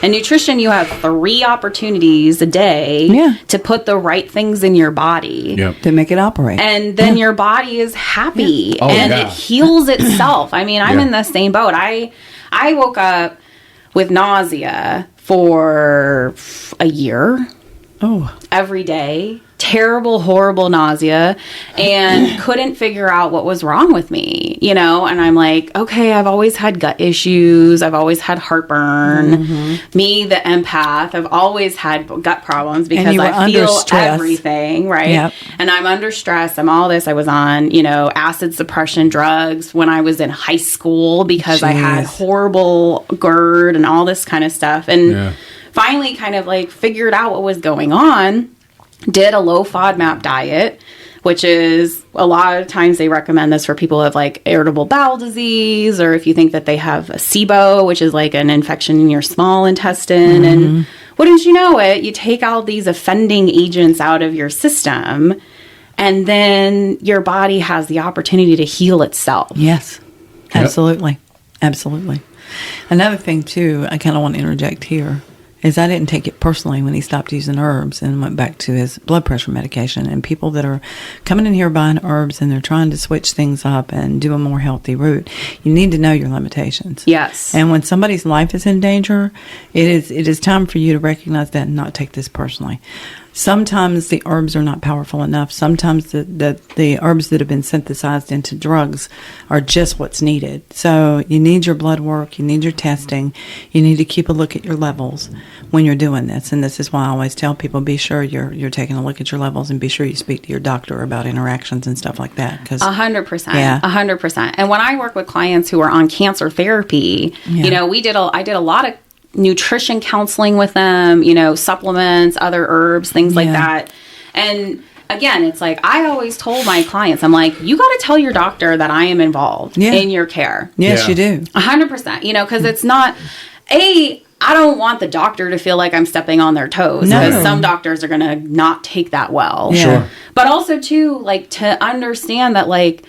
In nutrition, you have 3 opportunities a day to put the right things in your body. To make it operate. And then your body is happy and it heals itself. I mean, I'm in the same boat. I woke up with nausea for a year. Every day. Terrible, horrible nausea, and couldn't figure out what was wrong with me, and I'm like, okay, I've always had gut issues. I've always had heartburn. Me, the empath, I've always had gut problems because I feel everything, right? And I'm under stress. I'm all this. I was on, acid suppression drugs when I was in high school because I had horrible GERD and all this kind of stuff. And finally kind of figured out what was going on. Did a low FODMAP diet, which is a lot of times they recommend this for people who have irritable bowel disease, or if you think that they have a SIBO, which is an infection in your small intestine. And wouldn't you know it, you take all these offending agents out of your system, and then your body has the opportunity to heal itself. Yes, absolutely. Absolutely. Another thing, too, I kind of want to interject here, is I didn't take it personally when he stopped using herbs and went back to his blood pressure medication. And people that are coming in here buying herbs and they're trying to switch things up and do a more healthy route, you need to know your limitations. Yes. And when somebody's life is in danger, it is time for you to recognize that and not take this personally. Sometimes the herbs are not powerful enough. Sometimes the herbs that have been synthesized into drugs are just what's needed. So you need your blood work. You need your testing. You need to keep a look at your levels when you're doing this. And this is why I always tell people, be sure you're taking a look at your levels and be sure you speak to your doctor about interactions and stuff like that. 100%. Yeah. 100%. And when I work with clients who are on cancer therapy, I did a lot of nutrition counseling with them, supplements, other herbs, things like that. And again, it's I always told my clients, I'm like, you got to tell your doctor that I am involved in your care. Yes, you do. 100%, because it's not, I don't want the doctor to feel like I'm stepping on their toes, because some doctors are going to not take that well. Yeah. Sure. But also too, to understand that,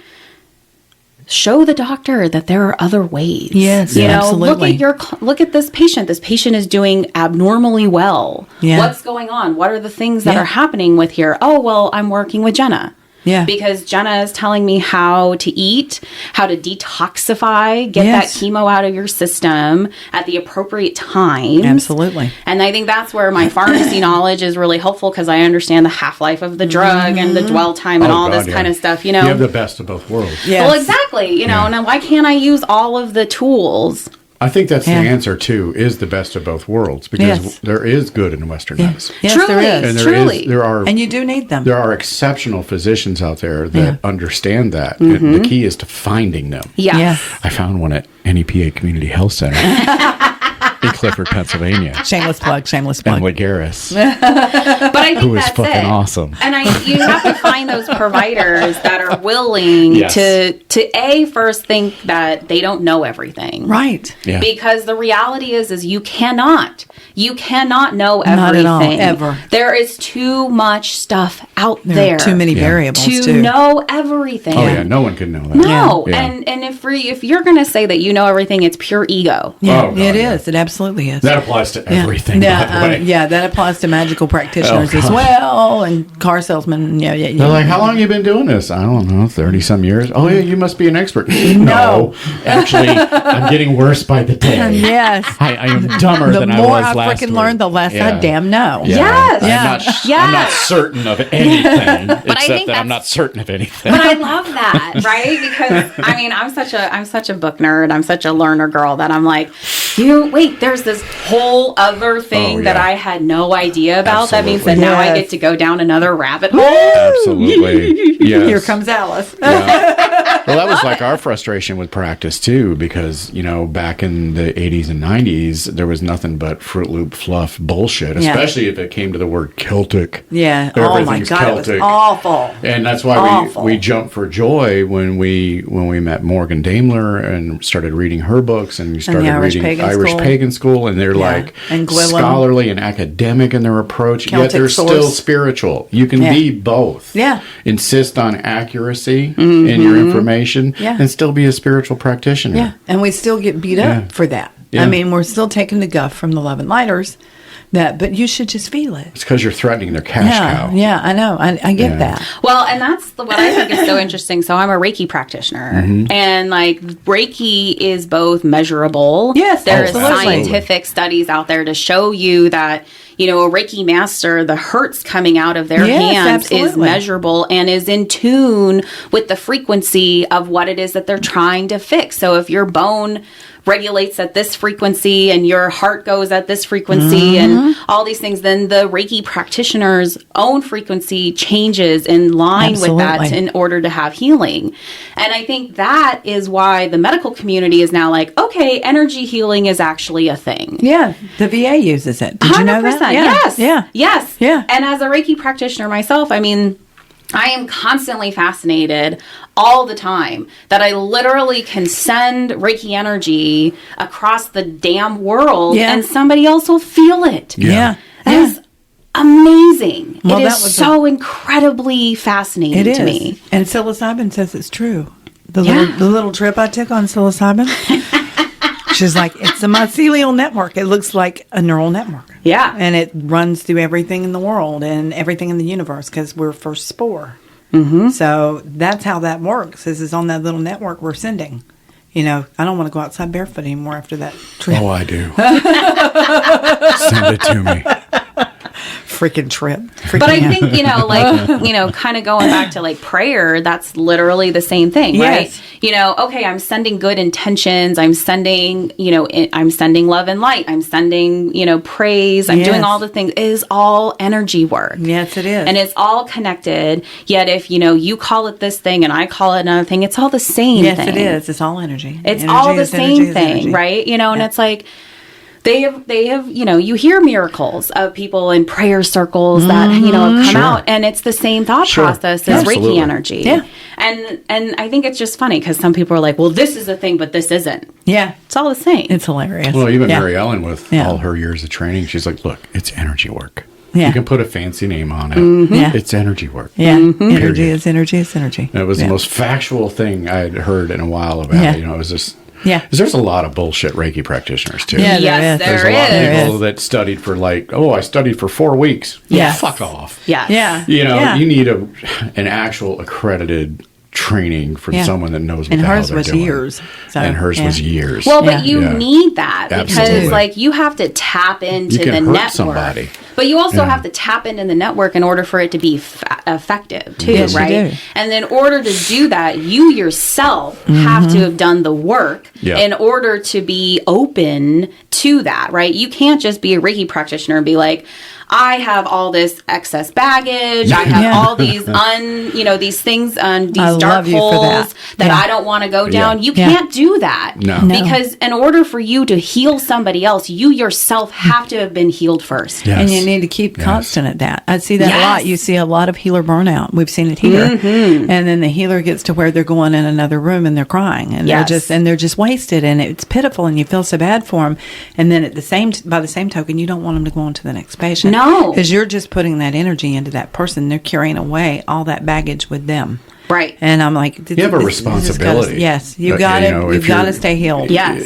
show the doctor that there are other ways. Yes, absolutely. Look at this patient. This patient is doing abnormally well. Yeah. What's going on? What are the things that are happening with here? Oh, well, I'm working with Jenna. Yeah. Because Jenna is telling me how to eat, how to detoxify, get that chemo out of your system at the appropriate time. Absolutely. And I think that's where my pharmacy knowledge is really helpful, because I understand the half-life of the drug and the dwell time and all this kind of stuff, You have the best of both worlds. Yes. Well, exactly. And why can't I use all of the tools I think that's Yeah. the answer too. Is the best of both worlds because Yes. there is good in Western medicine. Yes, Truly. there is. And Truly. there are And you do need them. there are exceptional physicians out there that Yeah. understand that. And the key is to finding them. Yes. Yeah. I found one at NEPA Community Health Center in Clifford, Pennsylvania. Shameless plug. And Lagaris, But I think who is that's fucking it. awesome. And you have to find those providers that are willing Yes. to first think that they don't know everything. Right. Yeah. Because the reality is you cannot know Not everything. at all, ever. There is too much stuff out There there. are too many Yeah. variables, to too. know everything. Oh yeah, no one can know that. No, Yeah. and if you're going to say that you know everything, it's pure ego. Yeah, Oh, God, it yeah. is. It absolutely is. That applies to Yeah. everything. Yeah, by the way. yeah, that applies to magical practitioners Oh, as God. well, and car salesmen. Yeah. They're like, how long have you been doing this? I don't know, 30-some years. Oh, yeah, you must be an expert. No. Actually, I'm getting worse by the day. Yes. I am dumber The than more I was I last freaking week. learn, the less I damn know. Yeah. Yes. I'm Yeah. not, Yes. I'm not certain of anything, I except think that I'm that's- not certain of anything. But I love that, right? Because I'm such a book nerd. I'm such a learner girl that I'm like, there's this whole other thing Oh, that yeah. I had no idea about. That means that Absolutely. now I Yes. get to go down another rabbit hole. Absolutely. Yes. Here comes Alice. Well, that was like our frustration with practice too, because back in the 80s and 90s, there was nothing but Fruit Loop fluff bullshit, Yeah. especially if it came to the word Celtic. Yeah. Oh my Everything's God, it was Celtic. awful. And that's why Awful. we jumped for joy when we met Morgan Daimler and started reading her books and you started Irish reading Pagan Irish School. Pagan School, and they're like And Gwilym. scholarly and academic in their approach, yet Celtic they're source. still spiritual. You can Yeah. be both. Yeah. Insist on accuracy in your information Yeah. and still be a spiritual practitioner. Yeah. And we still get beat Yeah. up for that. Yeah. I mean, we're still taking the guff from the Love and Lighters. But you should just feel it. It's because you're threatening their cash Yeah. cow. Yeah, I know. I get Yeah. that. Well, and that's what I think is so interesting. So I'm a Reiki practitioner, and like Reiki is both measurable. Yes, there's absolutely. scientific studies out there to show you that a Reiki master, the hertz coming out of their Yes, hands is absolutely. measurable and is in tune with the frequency of what it is that they're trying to fix. So if your bone regulates at this frequency and your heart goes at this frequency and all these things, then the Reiki practitioner's own frequency changes in line with that Absolutely. in order to have healing. And I think that is why the medical community is now like, okay, energy healing is actually a thing. Yeah, the VA uses it. Did you know that? 100%. Yeah. Yes. Yeah. Yes. Yeah. And as a Reiki practitioner myself, I mean, I am constantly fascinated all the time that I literally can send Reiki energy across the damn world Yeah. and somebody else will feel it. Yeah. That Yeah. is amazing. Well, it that is was so incredibly fascinating It is. to me. And psilocybin says it's true. The Yeah. little trip I took on psilocybin, she's like, it's a mycelial network. It looks like a neural network. Yeah. And it runs through everything in the world and everything in the universe because we're first spore. Mm-hmm. So that's how that works. This is on that little network we're sending. I don't want to go outside barefoot anymore after that trip. Oh, I do. Send it to me. Freaking trip. But I think, kind of going back to like prayer, that's literally the same thing, Yes. right? Okay, I'm sending good intentions. I'm sending, I'm sending love and light. I'm sending, praise. I'm doing Yes. all the things. It is all energy work. Yes, it is. And it's all connected. Yet if, you call it this thing and I call it another thing, it's all the same yes, thing. it is. It's all energy. It's Energy all the is same energy is thing, energy. right? And it's like they have, you hear miracles of people in prayer circles that, have come Sure. out, and it's the same thought Sure. process as Absolutely. Reiki energy. Yeah. And I think it's just funny because some people are like, well, this is a thing, but this isn't. Yeah. It's all the same. It's hilarious. Well, even yeah. Mary Ellen, with Yeah. all her years of training, she's like, look, it's energy work. Yeah. You can put a fancy name on it. Yeah. It's energy work. Yeah. Energy Period. is energy is energy. And it was yeah. the most factual thing I had heard in a while about Yeah. it. It was just... Yeah. 'cause there's a lot of bullshit Reiki practitioners, too. Yeah, yes, There's there a lot is. of people that studied for I studied for 4 weeks. Yes. Fuck off. Yes. Yeah. You Yeah. need an actual accredited training from Yeah. someone that knows what And the hell hers they're was doing. years. So, and hers yeah. was years. Well, Yeah. but you Yeah. need that because, Absolutely. like, you have to tap into You can the hurt network. somebody. But you also Yeah. have to tap into the network in order for it to be effective too, Yes, you right? do. And in order to do that, you yourself have to have done the work Yeah. in order to be open to that, right? You can't just be a Reiki practitioner and be like, I have all this excess baggage. I have Yeah. all these these things on these I dark love you for holes that. that Yeah. I don't want to go down. Yeah. You Yeah. can't do that. No. No. Because in order for you to heal somebody else, you yourself have to have been healed first. Yes. And you need to keep Yes. constant at that. I see that a lot. Yes. You see a lot of healer burnout. We've seen it here. And then the healer gets to where they're going in another room and they're crying and Yes. they're just wasted and it's pitiful and you feel so bad for them. And then by the same token, you don't want them to go on to the next patient. No. Because you're just putting that energy into that person. They're carrying away all that baggage with them. Right. And I'm like, You have a responsibility. Yes, you But, got you it. know, You've if got to you're- stay healed. Yes.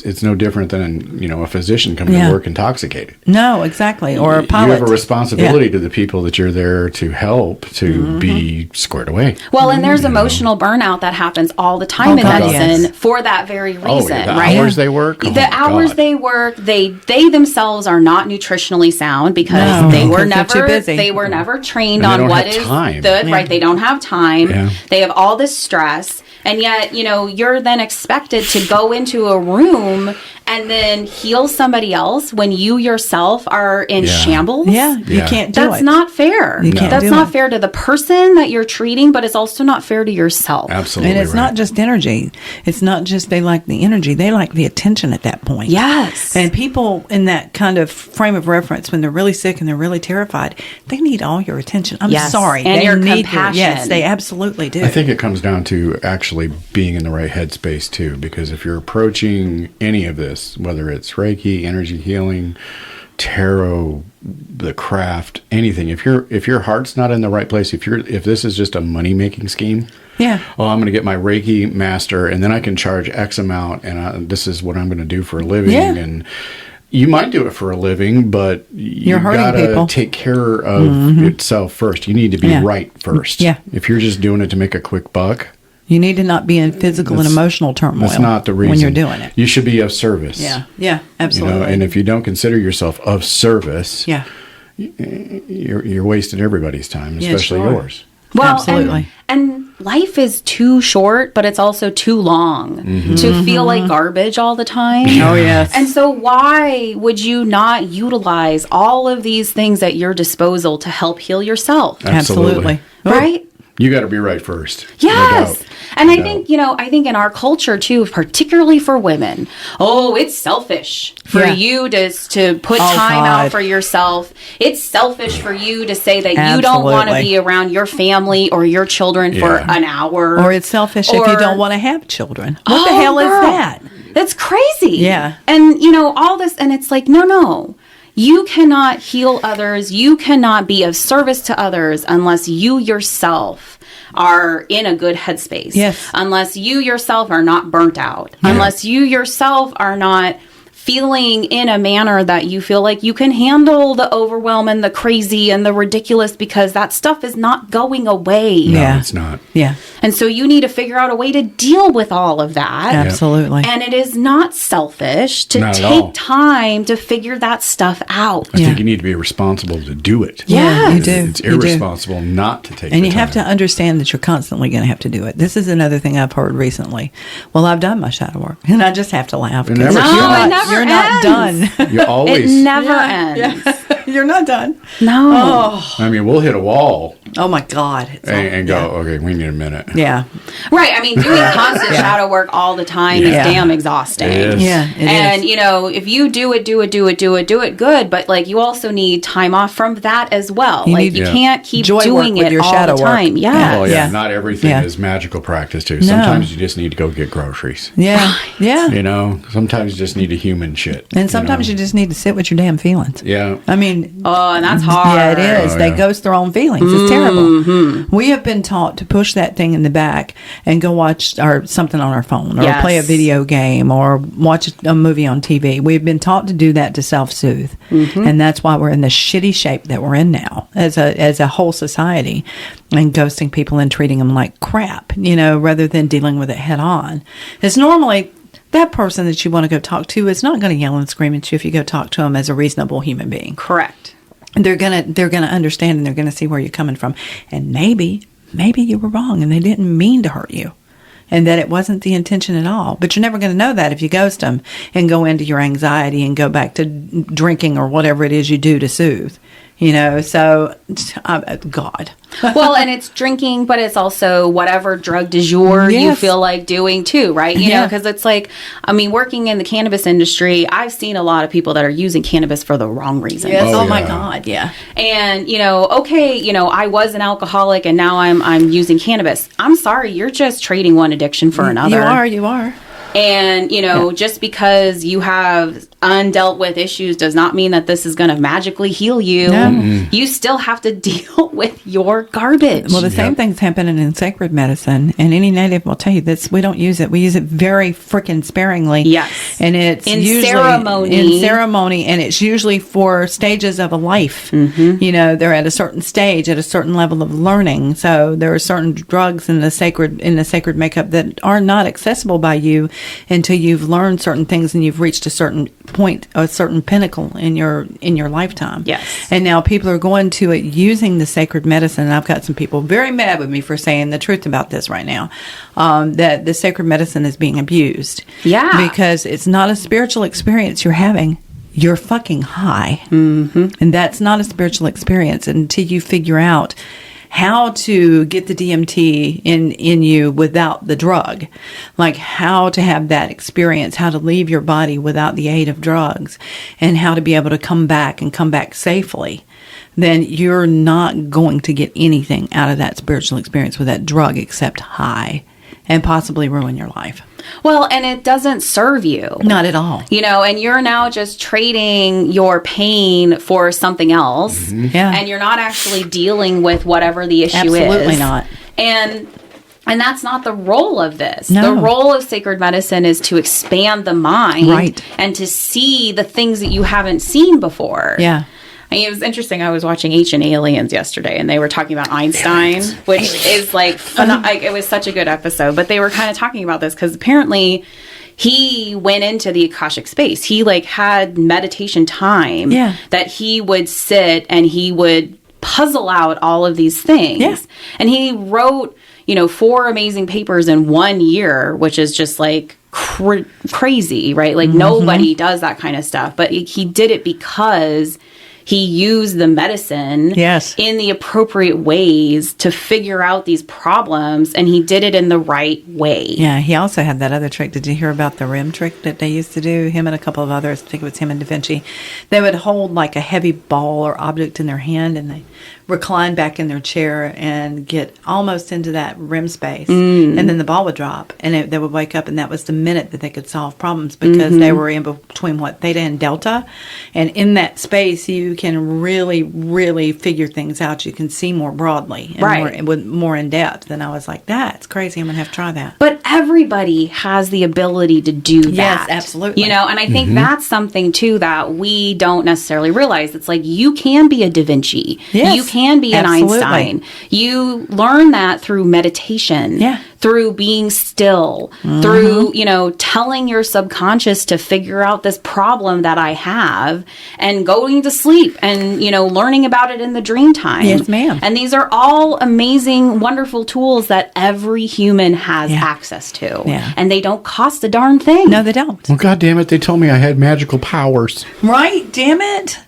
It's no different than a physician coming Yeah. to work intoxicated. No, exactly. Or a pilot. You have a responsibility to the people that you're there to help to be squared away. Well, and there's emotional burnout that happens all the time Oh, in God, medicine yes. for that very reason, Oh, yeah, the right? hours they work. Oh, The my hours God. they work, they themselves are not nutritionally sound because No, they were because they're too never busy. they were never trained And they on don't what have is time. good, right? They don't have time. Yeah. They have all this stress. And yet, you're then expected to go into a room and then heal somebody else when you yourself are in Yeah. shambles. Yeah, you Yeah. can't do That's it. not fair. You can't That's do not it. fair to the person that you're treating, but it's also not fair to yourself. Absolutely. And it's right. not just energy. It's not just they like the energy. They like the attention at that point. Yes. And people in that kind of frame of reference, when they're really sick and they're really terrified, they need all your attention. I'm Yes. sorry. And they your need compassion. Yes, they absolutely do. I think it comes down to actually being in the right headspace too, because if you're approaching any of this, whether it's Reiki, energy healing, tarot, the craft, anything, if your heart's not in the right place, if this is just a money making scheme, Yeah. oh, I'm going to get my Reiki master and then I can charge X amount and this is what I'm going to do for a living. Yeah. And you might do it for a living, but You're you hurting gotta people. take care of itself first. You need to be Yeah. right first. Yeah. If you're just doing it to make a quick buck, You need to not be in physical and That's- emotional turmoil. that's not the reason. when you're doing it. You should be of service. Yeah. Yeah. You Absolutely. know, and if you don't consider yourself of service, yeah. you're wasting everybody's time, Yeah, especially sure. yours. Well, Absolutely. And life is too short, but it's also too long to feel like garbage all the time. Oh, yes. And so, why would you not utilize all of these things at your disposal to help heal yourself? Absolutely. Right? You got to be right first. Yes. No doubt. And No I think, I think in our culture too, particularly for women, it's selfish for Yeah. you to put Oh, time God. out for yourself. It's selfish for you to say that you don't want to Absolutely. be around your family or your children for Yeah. an hour. Or it's selfish if you Or- don't want to have children. What the Oh, hell is girl. that? That's crazy. Yeah. And, all this, and it's like, no. You cannot heal others. You cannot be of service to others unless you yourself are in a good headspace. Yes. Unless you yourself are not burnt out. Unless you yourself are not feeling in a manner that you feel like you can handle the overwhelm and the crazy and the ridiculous, because that stuff is not going away. No, Yeah. it's not. Yeah. And so you need to figure out a way to deal with all of that. Absolutely. And it is not selfish to Not at all. take time to figure that stuff out. I Yeah. think you need to be responsible to do it. Yeah, you Yes. do. It's You do. irresponsible not to take And the you have to time. understand that you're constantly going to have to do it. This is another thing I've heard recently. Well, I've done my shadow work, and I just have to laugh. 'cause It never you're stops. not, it never you're not ends. done. You always. It never ends. You're not done. No. I mean, we'll hit a wall Oh my God. It's all- and go, okay, we need a minute. Yeah. Right. I mean, doing constant shadow work all the time Yeah. is damn exhausting. It is. Yeah. It And is. if you do it good, but like you also need time off from that as well. You like need you Yeah. can't keep joy work doing with it your all shadow the work. time. Yeah. Yeah. Oh, yeah. Yeah. Not everything Yeah. is magical practice, too. Sometimes you just need to go get groceries. Yeah. Yeah. You know, sometimes you just need a human shit. And sometimes you just need to sit with your damn feelings. Yeah. I mean, Oh, and that's hard. yeah, it is. Oh, They yeah. ghost their own feelings. It's terrible. We have been taught to push that thing in the back and go watch or something on our phone or Yes. play a video game or watch a movie on TV. We've been taught to do that to self-soothe. And that's why we're in the shitty shape that we're in now as a whole society, and ghosting people and treating them like crap, rather than dealing with it head on. It's normally that person that you want to go talk to is not going to yell and scream at you if you go talk to them as a reasonable human being. Correct. They're gonna understand, and they're gonna see where you're coming from. And maybe you were wrong, and they didn't mean to hurt you, and that it wasn't the intention at all. But you're never going to know that if you ghost them and go into your anxiety and go back to drinking or whatever it is you do to soothe. So, God. Well, and it's drinking, but it's also whatever drug du jour you feel like doing too, right? You know, because it's like, working in the cannabis industry, I've seen a lot of people that are using cannabis for the wrong reasons. Yes. Oh my God. Yeah. And, I was an alcoholic and now I'm using cannabis. I'm sorry, you're just trading one addiction for another. You are. And, just because you have undealt with issues does not mean that this is going to magically heal you. No. You still have to deal with your garbage. Well, the same thing's happening in sacred medicine. And any native will tell you this. We don't use it. We use it very freaking sparingly. Yes. And it's in usually ceremony. And it's usually for stages of a life. Mm-hmm. They're at a certain stage, at a certain level of learning. So there are certain drugs in the sacred makeup that are not accessible by you until you've learned certain things and you've reached a certain point, a certain pinnacle in your lifetime. Yes. And now people are going to it using the sacred medicine. And I've got some people very mad with me for saying the truth about this right now, that the sacred medicine is being abused. Yeah. Because it's not a spiritual experience you're having. You're fucking high. Mm-hmm. And that's not a spiritual experience until you figure out how to get the DMT in you without the drug, like how to have that experience, how to leave your body without the aid of drugs, and how to be able to come back safely, then you're not going to get anything out of that spiritual experience with that drug except high and possibly ruin your life. Well, and it doesn't serve you. Not at all. And you're now just trading your pain for something else. Mm-hmm. Yeah. And you're not actually dealing with whatever the issue is. Absolutely not. And that's not the role of this. No. The role of sacred medicine is to expand the mind. Right. And to see the things that you haven't seen before. Yeah. It was interesting. I was watching Ancient Aliens yesterday, and they were talking about Einstein, which is it was such a good episode. But they were kind of talking about this because apparently he went into the Akashic space. He had meditation time that he would sit and he would puzzle out all of these things. Yeah. And he wrote, 4 amazing papers in 1 year, which is just crazy, right? Nobody does that kind of stuff. But he did it because he used the medicine in the appropriate ways to figure out these problems, and he did it in the right way. Yeah, he also had that other trick. Did you hear about the rim trick that they used to do? Him and a couple of others, I think it was him and Da Vinci. They would hold a heavy ball or object in their hand, and they recline back in their chair and get almost into that rim space. And then the ball would drop, and they would wake up, and that was the minute that they could solve problems because they were in between theta and delta. And in that space, you can really, really figure things out. You can see more broadly and more in depth. And I was like, that's crazy. I'm going to have to try that. But everybody has the ability to do that. Yes, absolutely. And I think that's something, too, that we don't necessarily realize. It's you can be a Da Vinci. Yes, you can be an Einstein. You learn that through meditation. Yeah. Through being still, through, telling your subconscious to figure out this problem that I have and going to sleep and, learning about it in the dream time. Yes, ma'am. And these are all amazing, wonderful tools that every human has access to. Yeah. And they don't cost a darn thing. No, they don't. Well, God damn it, they told me I had magical powers. Right? Damn it.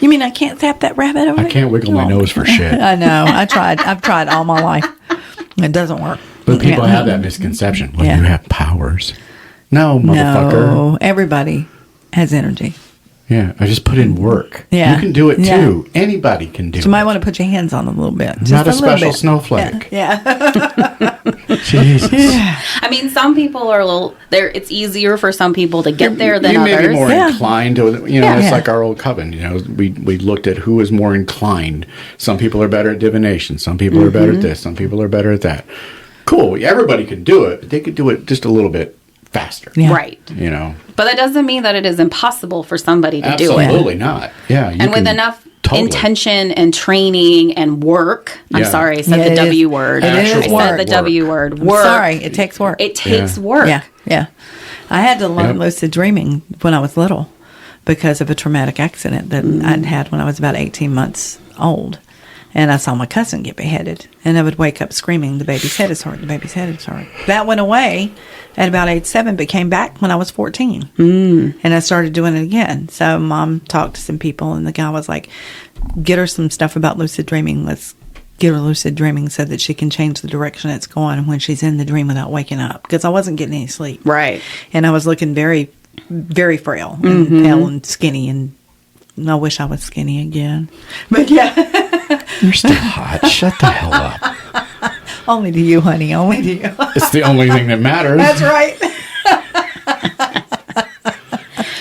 You mean I can't zap that rabbit over I can't wiggle my nose for shit. I know. I tried. I've tried all my life. It doesn't work. But people have that misconception. Well, you have powers. No, motherfucker. No, everybody has energy. Yeah, I just put in work. Yeah. You can do it too. Anybody can do it. You might want to put your hands on them a little bit. Just Not a little special bit. snowflake. Yeah. Jesus. Some people are a little there. It's easier for some people to get there than you others. may be more inclined to, it's Yeah. like our old coven. We looked at who is more inclined. Some people are better at divination. Some people are better at this. Some people are better at that. Cool. Everybody can do it, but they could do it just a little bit faster. Yeah. Right. But But that doesn't mean that it is impossible for somebody to do it. Absolutely not. Yeah. And with enough intention and training and work. I'm Yeah. sorry, I said the W word. It is I work. said the W word. I'm Work. sorry, it takes work. It takes work. Yeah. I had to learn Yep. lucid dreaming when I was little because of a traumatic accident that I'd had when I was about 18 months old. And I saw my cousin get beheaded. And I would wake up screaming, the baby's head is hurt, the baby's head is hurt. That went away at about age 7, but came back when I was 14. And I started doing it again. So Mom talked to some people, and the guy was like, get her some stuff about lucid dreaming. Let's get her lucid dreaming so that she can change the direction it's going when she's in the dream without waking up. Because I wasn't getting any sleep. Right. And I was looking very, very frail and pale and skinny. And I wish I was skinny again. But yeah. You're still hot. Shut the hell up. Only to you, honey. Only to you. It's the only thing that matters. That's right.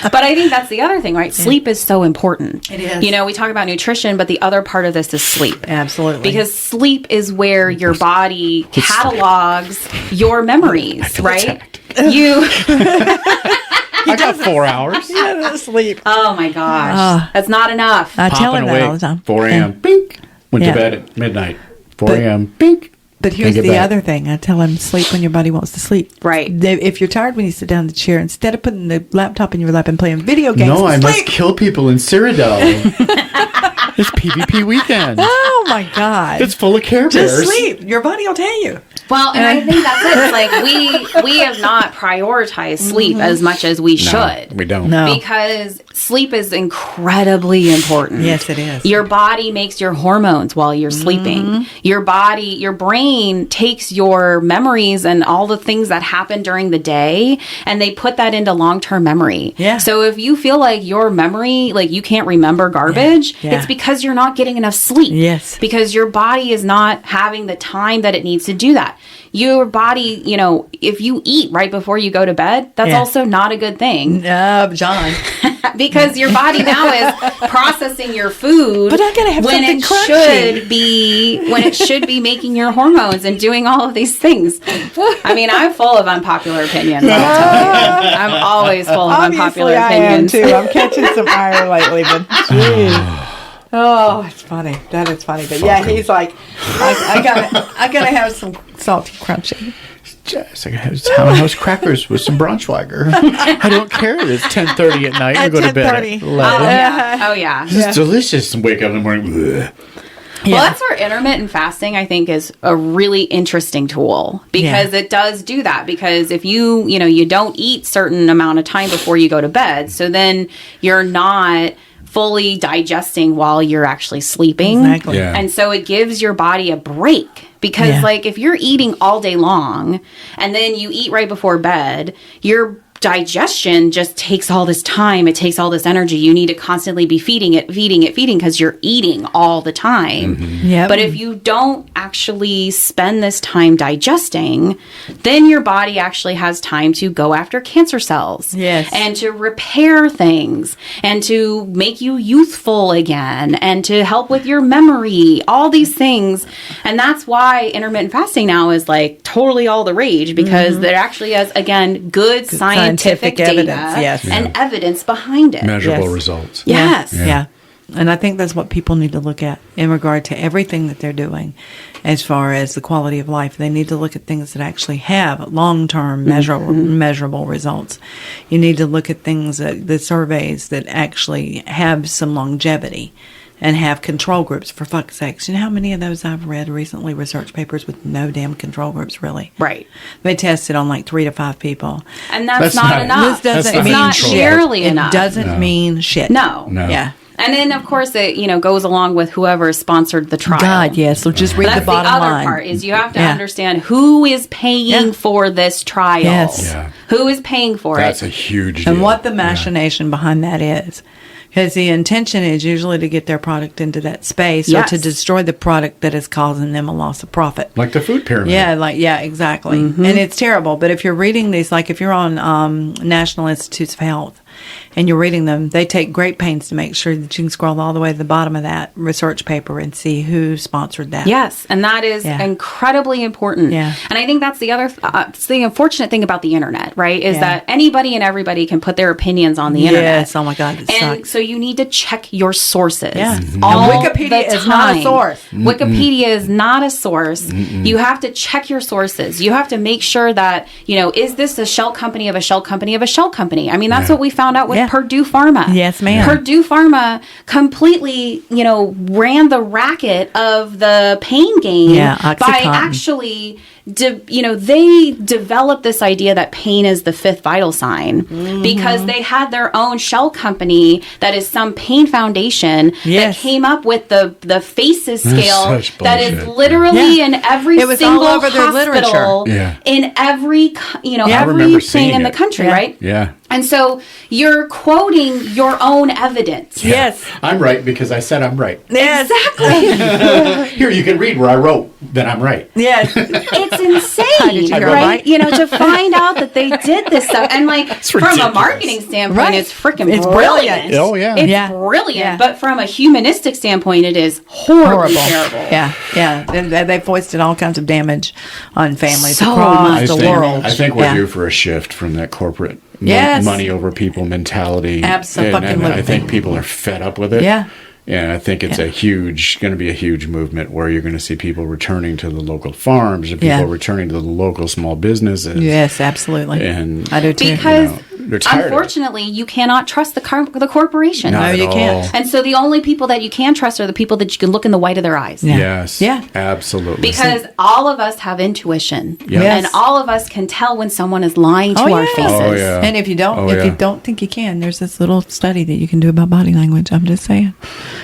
But I think that's the other thing, right? Sleep is so important. It is. You know, we talk about nutrition, but the other part of this is sleep. Absolutely. Because sleep is where your body catalogs your memories, right? You I got 4 hours. He doesn't sleep. Oh my gosh. That's not enough. I tell him Popping that awake. all the time. 4 a.m. Bink. Went Yeah. to bed at midnight. 4 But- a.m. Bink. But here's Can't the get back. other thing. I tell him sleep when your body wants to sleep. Right. If you're tired when you sit down in the chair, instead of putting the laptop in your lap and playing video games, No, I must sleep. kill people in Cyrodiil. It's PvP weekend. Oh my God. It's full of Care Bears. Just sleep. Your body will tell you. Well, and I think that's it. It's like we have not prioritized sleep as much as we No, should. we don't. No. Because sleep is incredibly important. Yes, it is. Your body makes your hormones while you're sleeping. Your brain takes your memories and all the things that happen during the day, and they put that into long-term memory. Yeah. So if you feel like your memory, like you can't remember garbage, Yeah. it's because you're not getting enough sleep. Yes. Because your body is not having the time that it needs to do that. Your body, you know, if you eat right before you go to bed, that's Yeah. also not a good thing. John. Because your body now is processing your food But I gotta have when something it crunchy. should be making your hormones and doing all of these things. I mean, I'm full of unpopular opinions. I'll tell you. I'm always full of unpopular opinions. I'm catching some ire lately, but geez. Oh, it's funny. That is funny. But yeah, he's like, I gotta have some salty crunchy. Just, I can have townhouse crackers with some Braunschweiger. I don't care if it's 10:30 at night. At I go to bed at 10:30. 11. Oh yeah. This is delicious. And wake up in the morning. Bleh. Well, that's where intermittent fasting, I think, is a really interesting tool because it does do that. Because if you don't eat certain amount of time before you go to bed, so then you're not fully digesting while you're actually sleeping. Exactly. Yeah. And so it gives your body a break. Because, Yeah. like, if you're eating all day long and then you eat right before bed, your digestion just takes all this time. It takes all this energy. You need to constantly be feeding it because you're eating all the time. Yep. But if you don't actually spend this time digesting, then your body actually has time to go after cancer cells. Yes. And to repair things and to make you youthful again and to help with your memory, all these things. And that's why intermittent fasting now is like totally all the rage because there actually has, again, good scientific data evidence, yes. and evidence behind it. Measurable Yes. results. Yes. Yeah. And I think that's what people need to look at in regard to everything that they're doing as far as the quality of life. They need to look at things that actually have long-term measurable results. You need to look at things, the surveys that actually have some longevity and have control groups, for fuck's sakes. You know how many of those I've read recently, research papers with no damn control groups, really? Right. They tested on like 3 to 5 people. And that's That's not not- enough. This doesn't it's mean not shit. nearly It enough. doesn't mean shit. No. No. Yeah. And then, of course, it goes along with whoever sponsored the trial. God, yes. So just read That's the bottom other line. part is you have to Yeah. understand who is paying Yeah. for this trial. Yes. Yeah. Who is paying for That's it? a huge deal. And what the machination behind that is. Because the intention is usually to get their product into that space Yes. or to destroy the product that is causing them a loss of profit. Like the food pyramid. Yeah, exactly. And it's terrible. But if you're reading these, like if you're on National Institutes of Health, and you're reading them, they take great pains to make sure that you can scroll all the way to the bottom of that research paper and see who sponsored that. Yes, and that is incredibly important. Yeah. And I think that's the other, it's the unfortunate thing about the internet, right? Is that anybody and everybody can put their opinions on the internet. Yes, oh my God, it And sucks. so you need to check your sources. Yeah. All And Wikipedia the is not a time. source. Wikipedia is not a source. You have to check your sources. You have to make sure that, is this a shell company of a shell company of a shell company? I mean, that's what we found out with Purdue Pharma. Yes, ma'am. Purdue Pharma completely, ran the racket of the pain game by Oxycontin. actually, they developed this idea that pain is the fifth vital sign because they had their own shell company that is some pain foundation that came up with the FACES scale that is literally in every It was single all over their hospital, literature. in every, remember everything seeing in the it. country, right? Yeah. And so you're quoting your own evidence. Yes. I'm right because I said I'm right. Yes. Exactly. Here, you can read where I wrote that I'm right. Yes. It's insane, did you go right? right? To find out that they did this stuff. And from a ridiculous. marketing standpoint, Right. it's freaking It's brilliant. brilliant. Oh, yeah. It's Yeah. brilliant. Yeah. But from a humanistic standpoint, it is horribly terrible. Yeah. They've foisted all kinds of damage on families So across much. the think, world. I think we're Yeah. due for a shift from that corporate Yes. money over people mentality. Absolutely. And I think people are fed up with it. Yeah. And I think it's going to be a huge movement where you're going to see people returning to the local farms and people returning to the local small businesses. Yes, absolutely. And I do too. Because they're tired of it. unfortunately, you cannot trust the corporation. Not No, at you can't. all. And so the only people that you can trust are the people that you can look in the white of their eyes. Yeah. Yes. Yeah. Absolutely. Because all of us have intuition, Yes. and all of us can tell when someone is lying to our faces. Oh, yeah. And if you don't, Oh, if yeah. you don't think you can, there's this little study that you can do about body language. I'm just saying.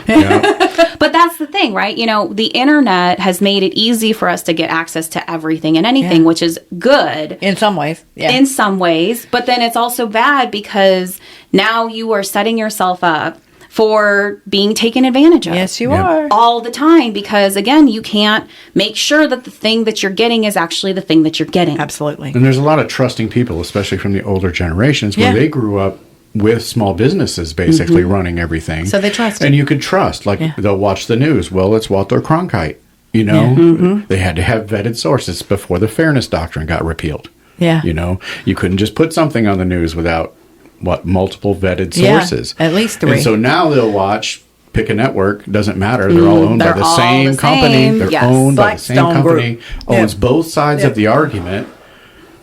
Yeah. But that's the thing, right? The internet has made it easy for us to get access to everything and anything, which is good In some ways. Yeah. in some ways. But then it's also bad because now you are setting yourself up for being taken advantage of. Yes, you Yeah. are. All the time, because again, you can't make sure that the thing that you're getting is actually the thing that you're getting. Absolutely. And there's a lot of trusting people, especially from the older generations, where Yeah. they grew up with small businesses basically running everything. So they trust And it. you could trust. Like, Yeah. they'll watch the news. Well, it's Walter Cronkite. They had to have vetted sources before the Fairness Doctrine got repealed. Yeah. You couldn't just put something on the news without, multiple vetted Yeah, sources. at least 3. And so now they'll watch, pick a network, doesn't matter. They're all owned by they're the all same the company. same, They're yes. owned by the same Blackstone company, Group. owns Yeah. both sides Yeah. of the argument,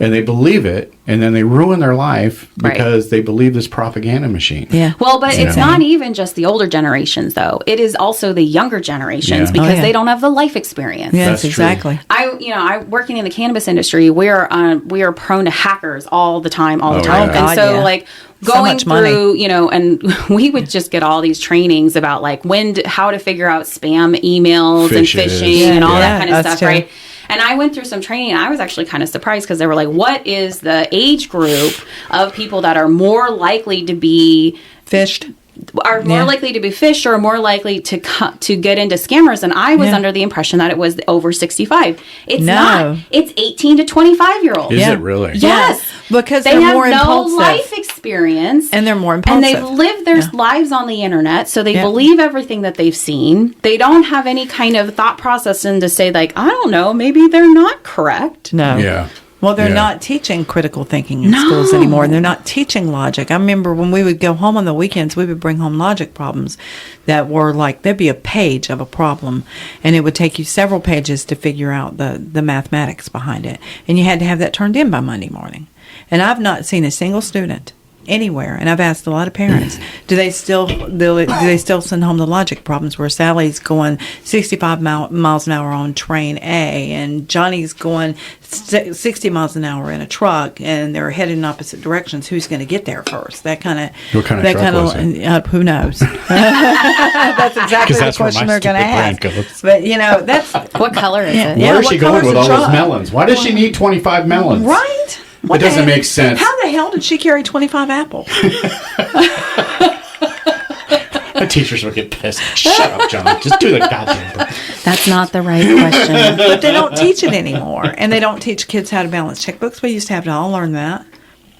and they believe it, and then they ruin their life Right. because they believe this propaganda machine. Yeah. Well, but it's Yeah. not even just the older generations, though. It is also the younger generations Yeah. because Oh, yeah. they don't have the life experience. Yes, That's true. exactly. I working in the cannabis industry, we are prone to hackers all the time, Oh, time. yeah. And God, so yeah. like So going much money. through, and we would just get all these trainings about like how to figure out spam emails and Phishes. phishing and all Yeah, that kind of that's stuff, true. right? And I went through some training and I was actually kind of surprised because they were like, what is the age group of people that are more likely to be Fished. are more Yeah. likely to be phished or more likely to get into scammers? And I was Yeah. under the impression that it was over 65. It's No. not. It's 18 to 25-year-olds. Is Yeah. it really? Yes. Because They they're have more no impulsive. life experience. And they're more And impulsive. they've lived their lives on the internet, so they Yeah. believe everything that they've seen. They don't have any kind of thought process in to say, like, I don't know, maybe they're not correct. No. Yeah. Well, they're Yeah. not teaching critical thinking in schools anymore. They're not teaching logic. I remember when we would go home on the weekends, we would bring home logic problems that were like, there'd be a page of a problem, and it would take you several pages to figure out the mathematics behind it. And you had to have that turned in by Monday morning. And I've not seen a single student anywhere, and I've asked a lot of parents, do they still send home the logic problems where Sally's going 65 miles an hour on train A and Johnny's going 60 miles an hour in a truck, and they're headed in opposite directions? Who's going to get there first? That kind of What kind of truck was it? who knows? That's exactly 'Cause the that's where question my they're going to stupid brain ask. goes. But that's What color is Yeah. it? Yeah. Where is what she going color's with the all truck? those melons? Why does she need 25 melons? right. It doesn't make sense. How the hell did she carry 25 apples? The teachers will get pissed. Shut up, John. Just do the goddamn thing. That's not the right question. But they don't teach it anymore, and they don't teach kids how to balance checkbooks. We used to have to all learn that.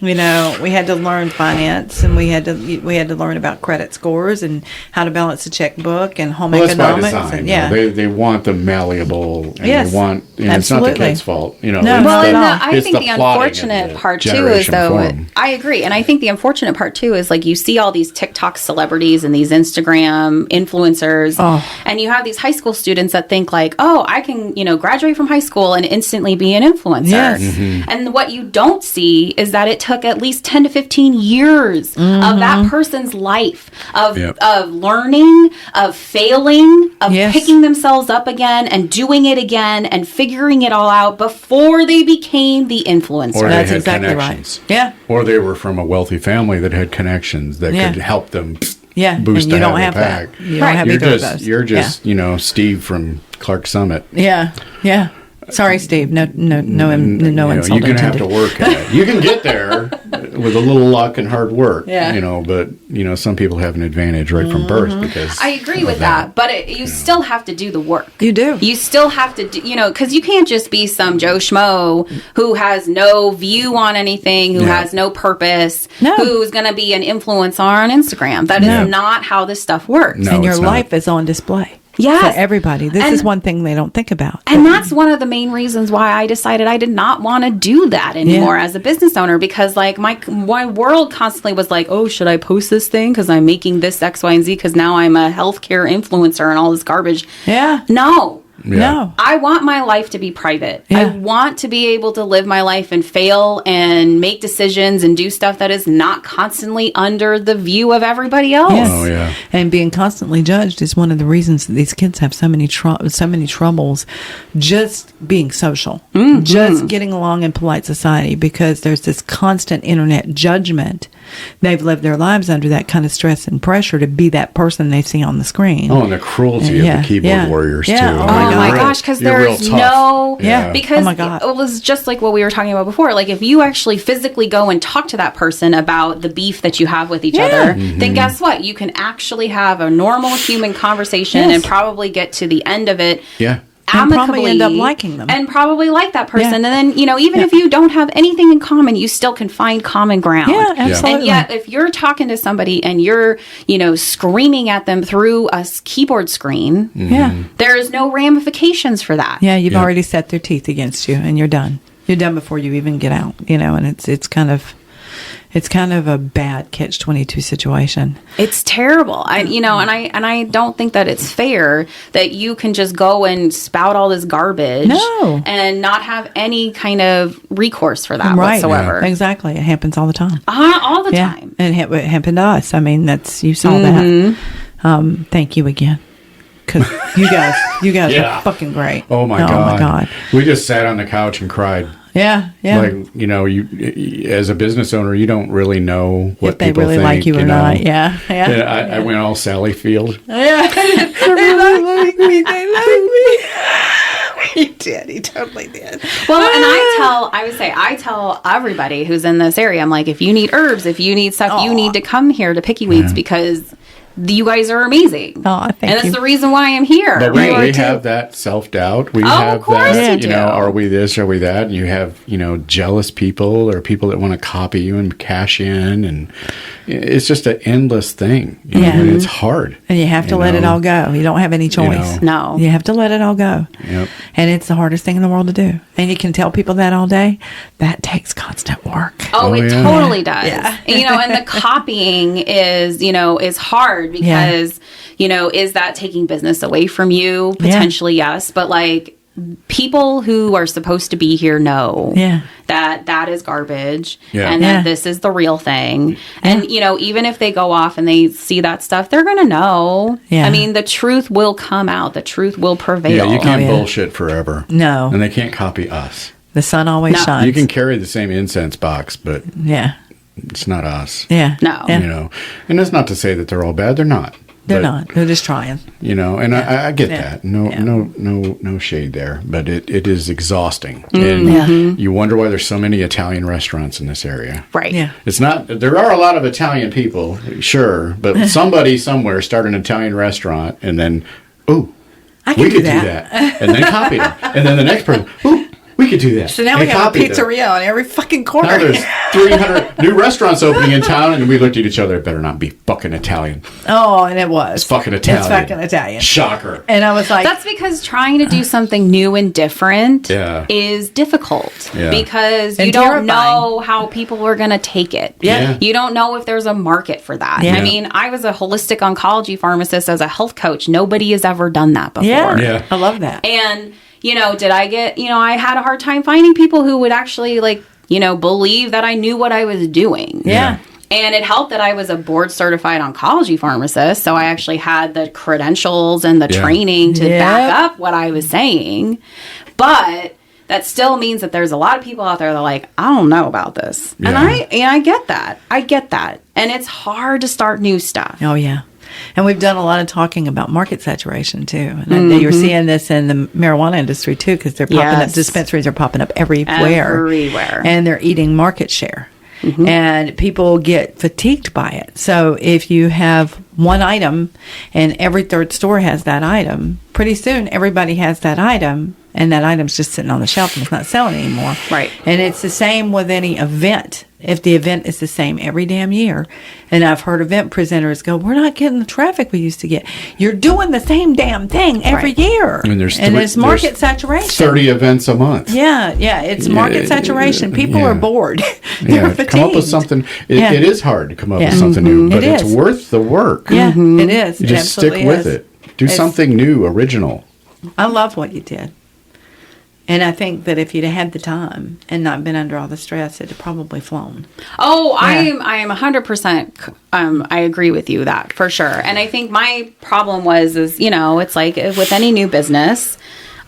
You know, we had to learn finance, and we had to learn about credit scores and how to balance a checkbook and home economics. By design, and they want them malleable, and Yes, they want. It's not the kid's fault. No, it's well, the, and I it's think the plotting unfortunate of the part too is generation though. form. I agree, and I think the unfortunate part too is like you see all these TikTok celebrities and these Instagram influencers, and you have these high school students that think like, oh, I can graduate from high school and instantly be an influencer. Yes. Mm-hmm. And what you don't see is that it took at least 10 to 15 years of that person's life of learning, of failing, of picking themselves up again and doing it again and figuring it all out before they became the influencer. Or That's they had exactly connections. right. Yeah. Or they were from a wealthy family that had connections that could help them boost and you the don't habit have pack. that. You don't have either of those. You're just Steve from Clark Summit. Yeah. Sorry, Steve. No insult You're going to have intended. to work at it. You can get there with a little luck and hard work. Yeah. But some people have an advantage right from birth because I agree with that, but you still have to do the work. You do. You still have to do, because you can't just be some Joe Schmo who has no view on anything, who has no purpose, who's going to be an influencer on Instagram. That is not how this stuff works. No, and your it's not. life is on display. Yes. For everybody. This is one thing they don't think about. And that's one of the main reasons why I decided I did not want to do that anymore as a business owner, because like my world constantly was like, oh, should I post this thing because I'm making this X, Y, and Z because now I'm a healthcare influencer and all this garbage. Yeah. No. Yeah. No. I want my life to be private. Yeah. I want to be able to live my life and fail and make decisions and do stuff that is not constantly under the view of everybody else. Yes. Oh, yeah. And being constantly judged is one of the reasons that these kids have so many troubles just being social, just getting along in polite society, because there's this constant internet judgment. They've lived their lives under that kind of stress and pressure to be that person they see on the screen. Oh, and the cruelty of the keyboard warriors too. Yeah. Oh my gosh, because there's no... Yeah. Because Oh my God. it was just like what we were talking about before. Like if you actually physically go and talk to that person about the beef that you have with each other, then guess what? You can actually have a normal human conversation and probably get to the end of it. Yeah. And Amicably, probably end up liking them. and probably like that person. Yeah. And then even if you don't have anything in common, you still can find common ground. Yeah, absolutely. And yet, if you're talking to somebody and you're screaming at them through a keyboard screen, there is no ramifications for that. Yeah, you've already set their teeth against you, and you're done. You're done before you even get out. And it's kind of a bad catch-22 situation. It's terrible. I don't think that it's fair that you can just go and spout all this garbage and not have any kind of recourse for that whatsoever. Yeah. Exactly. It happens all the time. All the time. And it happened to us. I mean, you saw that. Thank you again. Because you guys are fucking great. Oh my God. We just sat on the couch and cried. Yeah. Like, you as a business owner, you don't really know what if they people really think, like you or not. Yeah. And I went all Sally Field. Yeah. They like me. They like me. He did. He totally did. Well, and I tell everybody who's in this area, I'm like, if you need herbs, if you need stuff, you need to come here to Pickeyweedz because you guys are amazing. Oh, thank you. And that's the reason why I'm here. But we have that self-doubt. We have of course that, you do. Are we this, are we that? And you have, jealous people or people that want to copy you and cash in. And it's just an endless thing. And it's hard. And you have to let it all go. You don't have any choice. No. You have to let it all go. Yep. And it's the hardest thing in the world to do. And you can tell people that all day. That takes constant work. Oh, it yeah. totally does. Yeah. And the copying is hard because, is that taking business away from you? Potentially, yes. But people who are supposed to be here know that is garbage and that this is the real thing. And, even if they go off and they see that stuff, they're going to know. Yeah. I mean, the truth will come out. The truth will prevail. Yeah, you can't bullshit forever. No. And they can't copy us. The sun always shines. You can carry the same incense box, but it's not us. Yeah. No. Yeah. And that's not to say that they're all bad. They're not. They're not. They're just trying. And I get that. No shade there. But it is exhausting. And you wonder why there's so many Italian restaurants in this area. Right. Yeah. It's not, there are a lot of Italian people, sure, but somebody somewhere started an Italian restaurant and then, I can we do could that. do that. And then copied them. And then the next person, We could do that. So now Hey, we have a copy that. pizzeria on every fucking corner. Now there's 300 new restaurants opening in town, and we looked at each other. It better not be fucking Italian. Oh, and it was. It's fucking Italian. It's fucking Italian. Shocker. And I was like, That's because trying to do something new and different Yeah. is difficult Yeah. because And you don't terrifying. know how people are going to take it. Yeah. You don't know if there's a market for that. Yeah. I mean, I was a holistic oncology pharmacist as a health coach. Nobody has ever done that before. Yeah. I love that. And, did I get, I had a hard time finding people who would actually believe that I knew what I was doing. Yeah. And it helped that I was a board certified oncology pharmacist. So I actually had the credentials and the Yeah. training to Yep. back up what I was saying. But that still means that there's a lot of people out there that are like, I don't know about this. And I get that. I get that. And it's hard to start new stuff. Oh, yeah. And we've done a lot of talking about market saturation, too. And I know you're seeing this in the marijuana industry, too, because they're popping up. Yes. Dispensaries are popping up everywhere. Everywhere. And they're eating market share. And people get fatigued by it. So if you have one item and every third store has that item, pretty soon everybody has that item. And that item's just sitting on the shelf and it's not selling anymore. Right. And it's the same with any event. If the event is the same every damn year, and I've heard event presenters go, "We're not getting the traffic we used to get." You're doing the same damn thing every Right. year, And there's it's market saturation. 30 events a month. Yeah, it's market saturation. People are bored. They're Yeah, fatigued. come up with something. It is hard to come up Yeah. with something new, but It it's is. worth the work. Yeah, it is. You It just stick absolutely with is. it. Do It's- something new, original. I love what you did. And I think that if you'd have had the time and not been under all the stress, it'd have probably flown. Oh, Yeah. I am 100%. I agree with you that for sure. And I think my problem is it's like with any new business,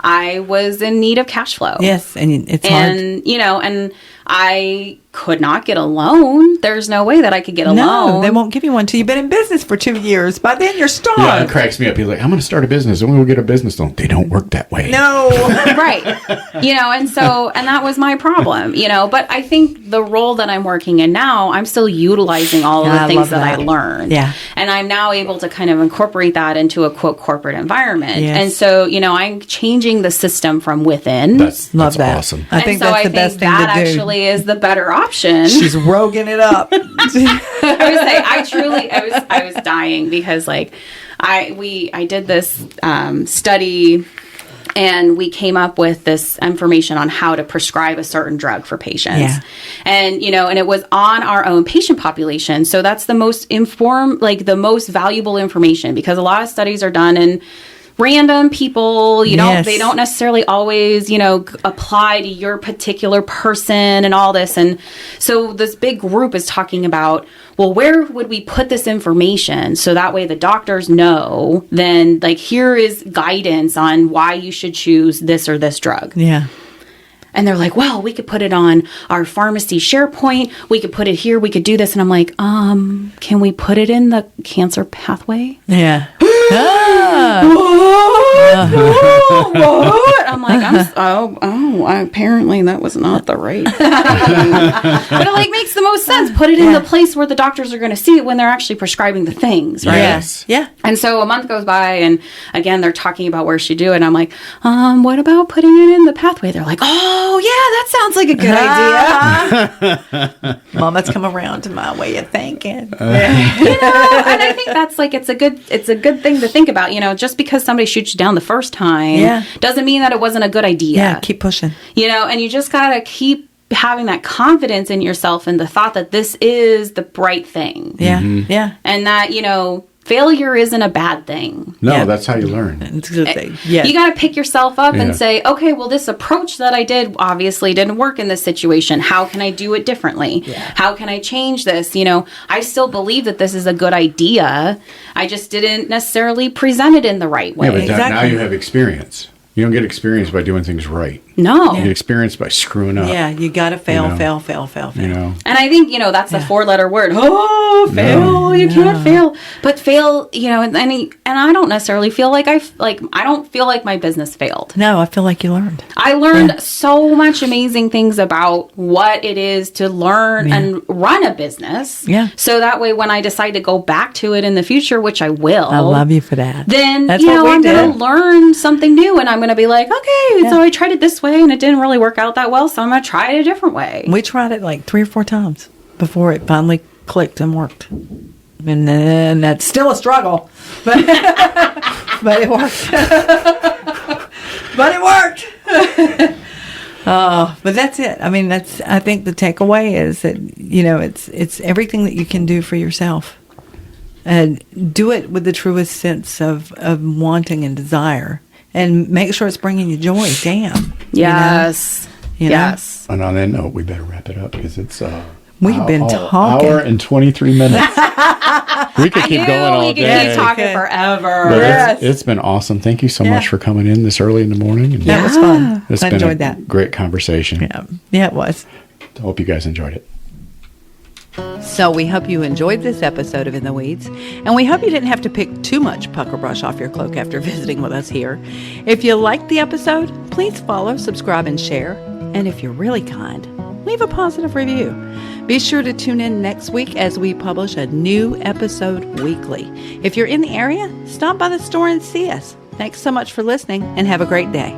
I was in need of cash flow. Yes, and it's hard. And and I could not get a loan. There's no way that I could get a No, loan. they won't give you one till you've been in business for 2 years. By then, you're starved. Yeah, it cracks me up. He's like, I'm going to start a business. And we'll get a business loan. They don't work that way. No. Right. And that was my problem, but I think the role that I'm working in now, I'm still utilizing all of Yeah, the I things love that I that. learned. Yeah. And I'm now able to kind of incorporate that into a quote corporate environment. Yes. And so, I'm changing the system from within. That's Love that. awesome. I think and so that's I the best thing that to do. actually is the better option. She's roguing it up. I would say I was dying because I did this study and we came up with this information on how to prescribe a certain drug for patients. Yeah. And and it was on our own patient population. So that's the most the most valuable information because a lot of studies are done in random people, Yes. they don't necessarily always, apply to your particular person and all this. And so this big group is talking about, well, where would we put this information? So that way the doctors know, then here is guidance on why you should choose this or this drug. Yeah. And they're like, well, we could put it on our pharmacy SharePoint. We could put it here. We could do this. And I'm like, can we put it in the cancer pathway? Yeah. What? I'm like, apparently that was not the right thing. But it makes the most sense. Put it in the place where the doctors are going to see it when they're actually prescribing the things, right? Yes. Yeah. And so a month goes by and again, they're talking about where she do it. And I'm like, what about putting it in the pathway? They're like, oh yeah, that sounds like a good idea. Mom, that's come around to my way of thinking. And I think that's it's a good thing to think about, just because somebody shoots you down the first time doesn't mean that it wasn't a good idea. Yeah, keep pushing. And you just got to keep having that confidence in yourself and the thought that this is the right thing. Yeah. Yeah. And that, failure isn't a bad thing. No, Yeah. that's how you learn. It's a good thing. Yeah. You got to pick yourself up Yeah. and say, okay, well, this approach that I did obviously didn't work in this situation. How can I do it differently? Yeah. How can I change this? I still believe that this is a good idea. I just didn't necessarily present it in the right way. Yeah, but now Exactly. you have experience. You don't get experience by doing things right. No. You get experience by screwing up. Yeah, you got to fail, You know. fail. You know. And I think, that's the 4-letter word. Oh, fail. fail. You can't fail. But fail, and I don't necessarily feel like I don't feel like my business failed. No, I feel like you learned. I learned so much amazing things about what it is to learn and run a business. Yeah. So that way, when I decide to go back to it in the future, which I will. I love you for that. Then, That's what we I'm did. going to learn something new, and I'm going to be like, okay, so I tried it this way, and it didn't really work out that well, so I'm going to try it a different way. We tried it like 3 or 4 times before it finally clicked and worked. And then that's still a struggle, but but it worked. But it worked. But that's it. I mean, I think the takeaway is that, it's everything that you can do for yourself. And do it with the truest sense of wanting and desire. And make sure it's bringing you joy. Damn. Yes. You know? Yes. And on that note, we better wrap it up because it's We've been talking. Hour and 23 minutes. We could keep going all we day. could keep talking forever. But it's been awesome. Thank you so much for coming in this early in the morning. And That was fun. It's I been enjoyed a that. great conversation. Yeah, it was. I hope you guys enjoyed it. So we hope you enjoyed this episode of In the Weeds, and we hope you didn't have to pick too much pucker brush off your cloak after visiting with us here. If you liked the episode, please follow, subscribe, and share. And if you're really kind, leave a positive review. Be sure to tune in next week as we publish a new episode weekly. If you're in the area, stop by the store and see us. Thanks so much for listening, and have a great day.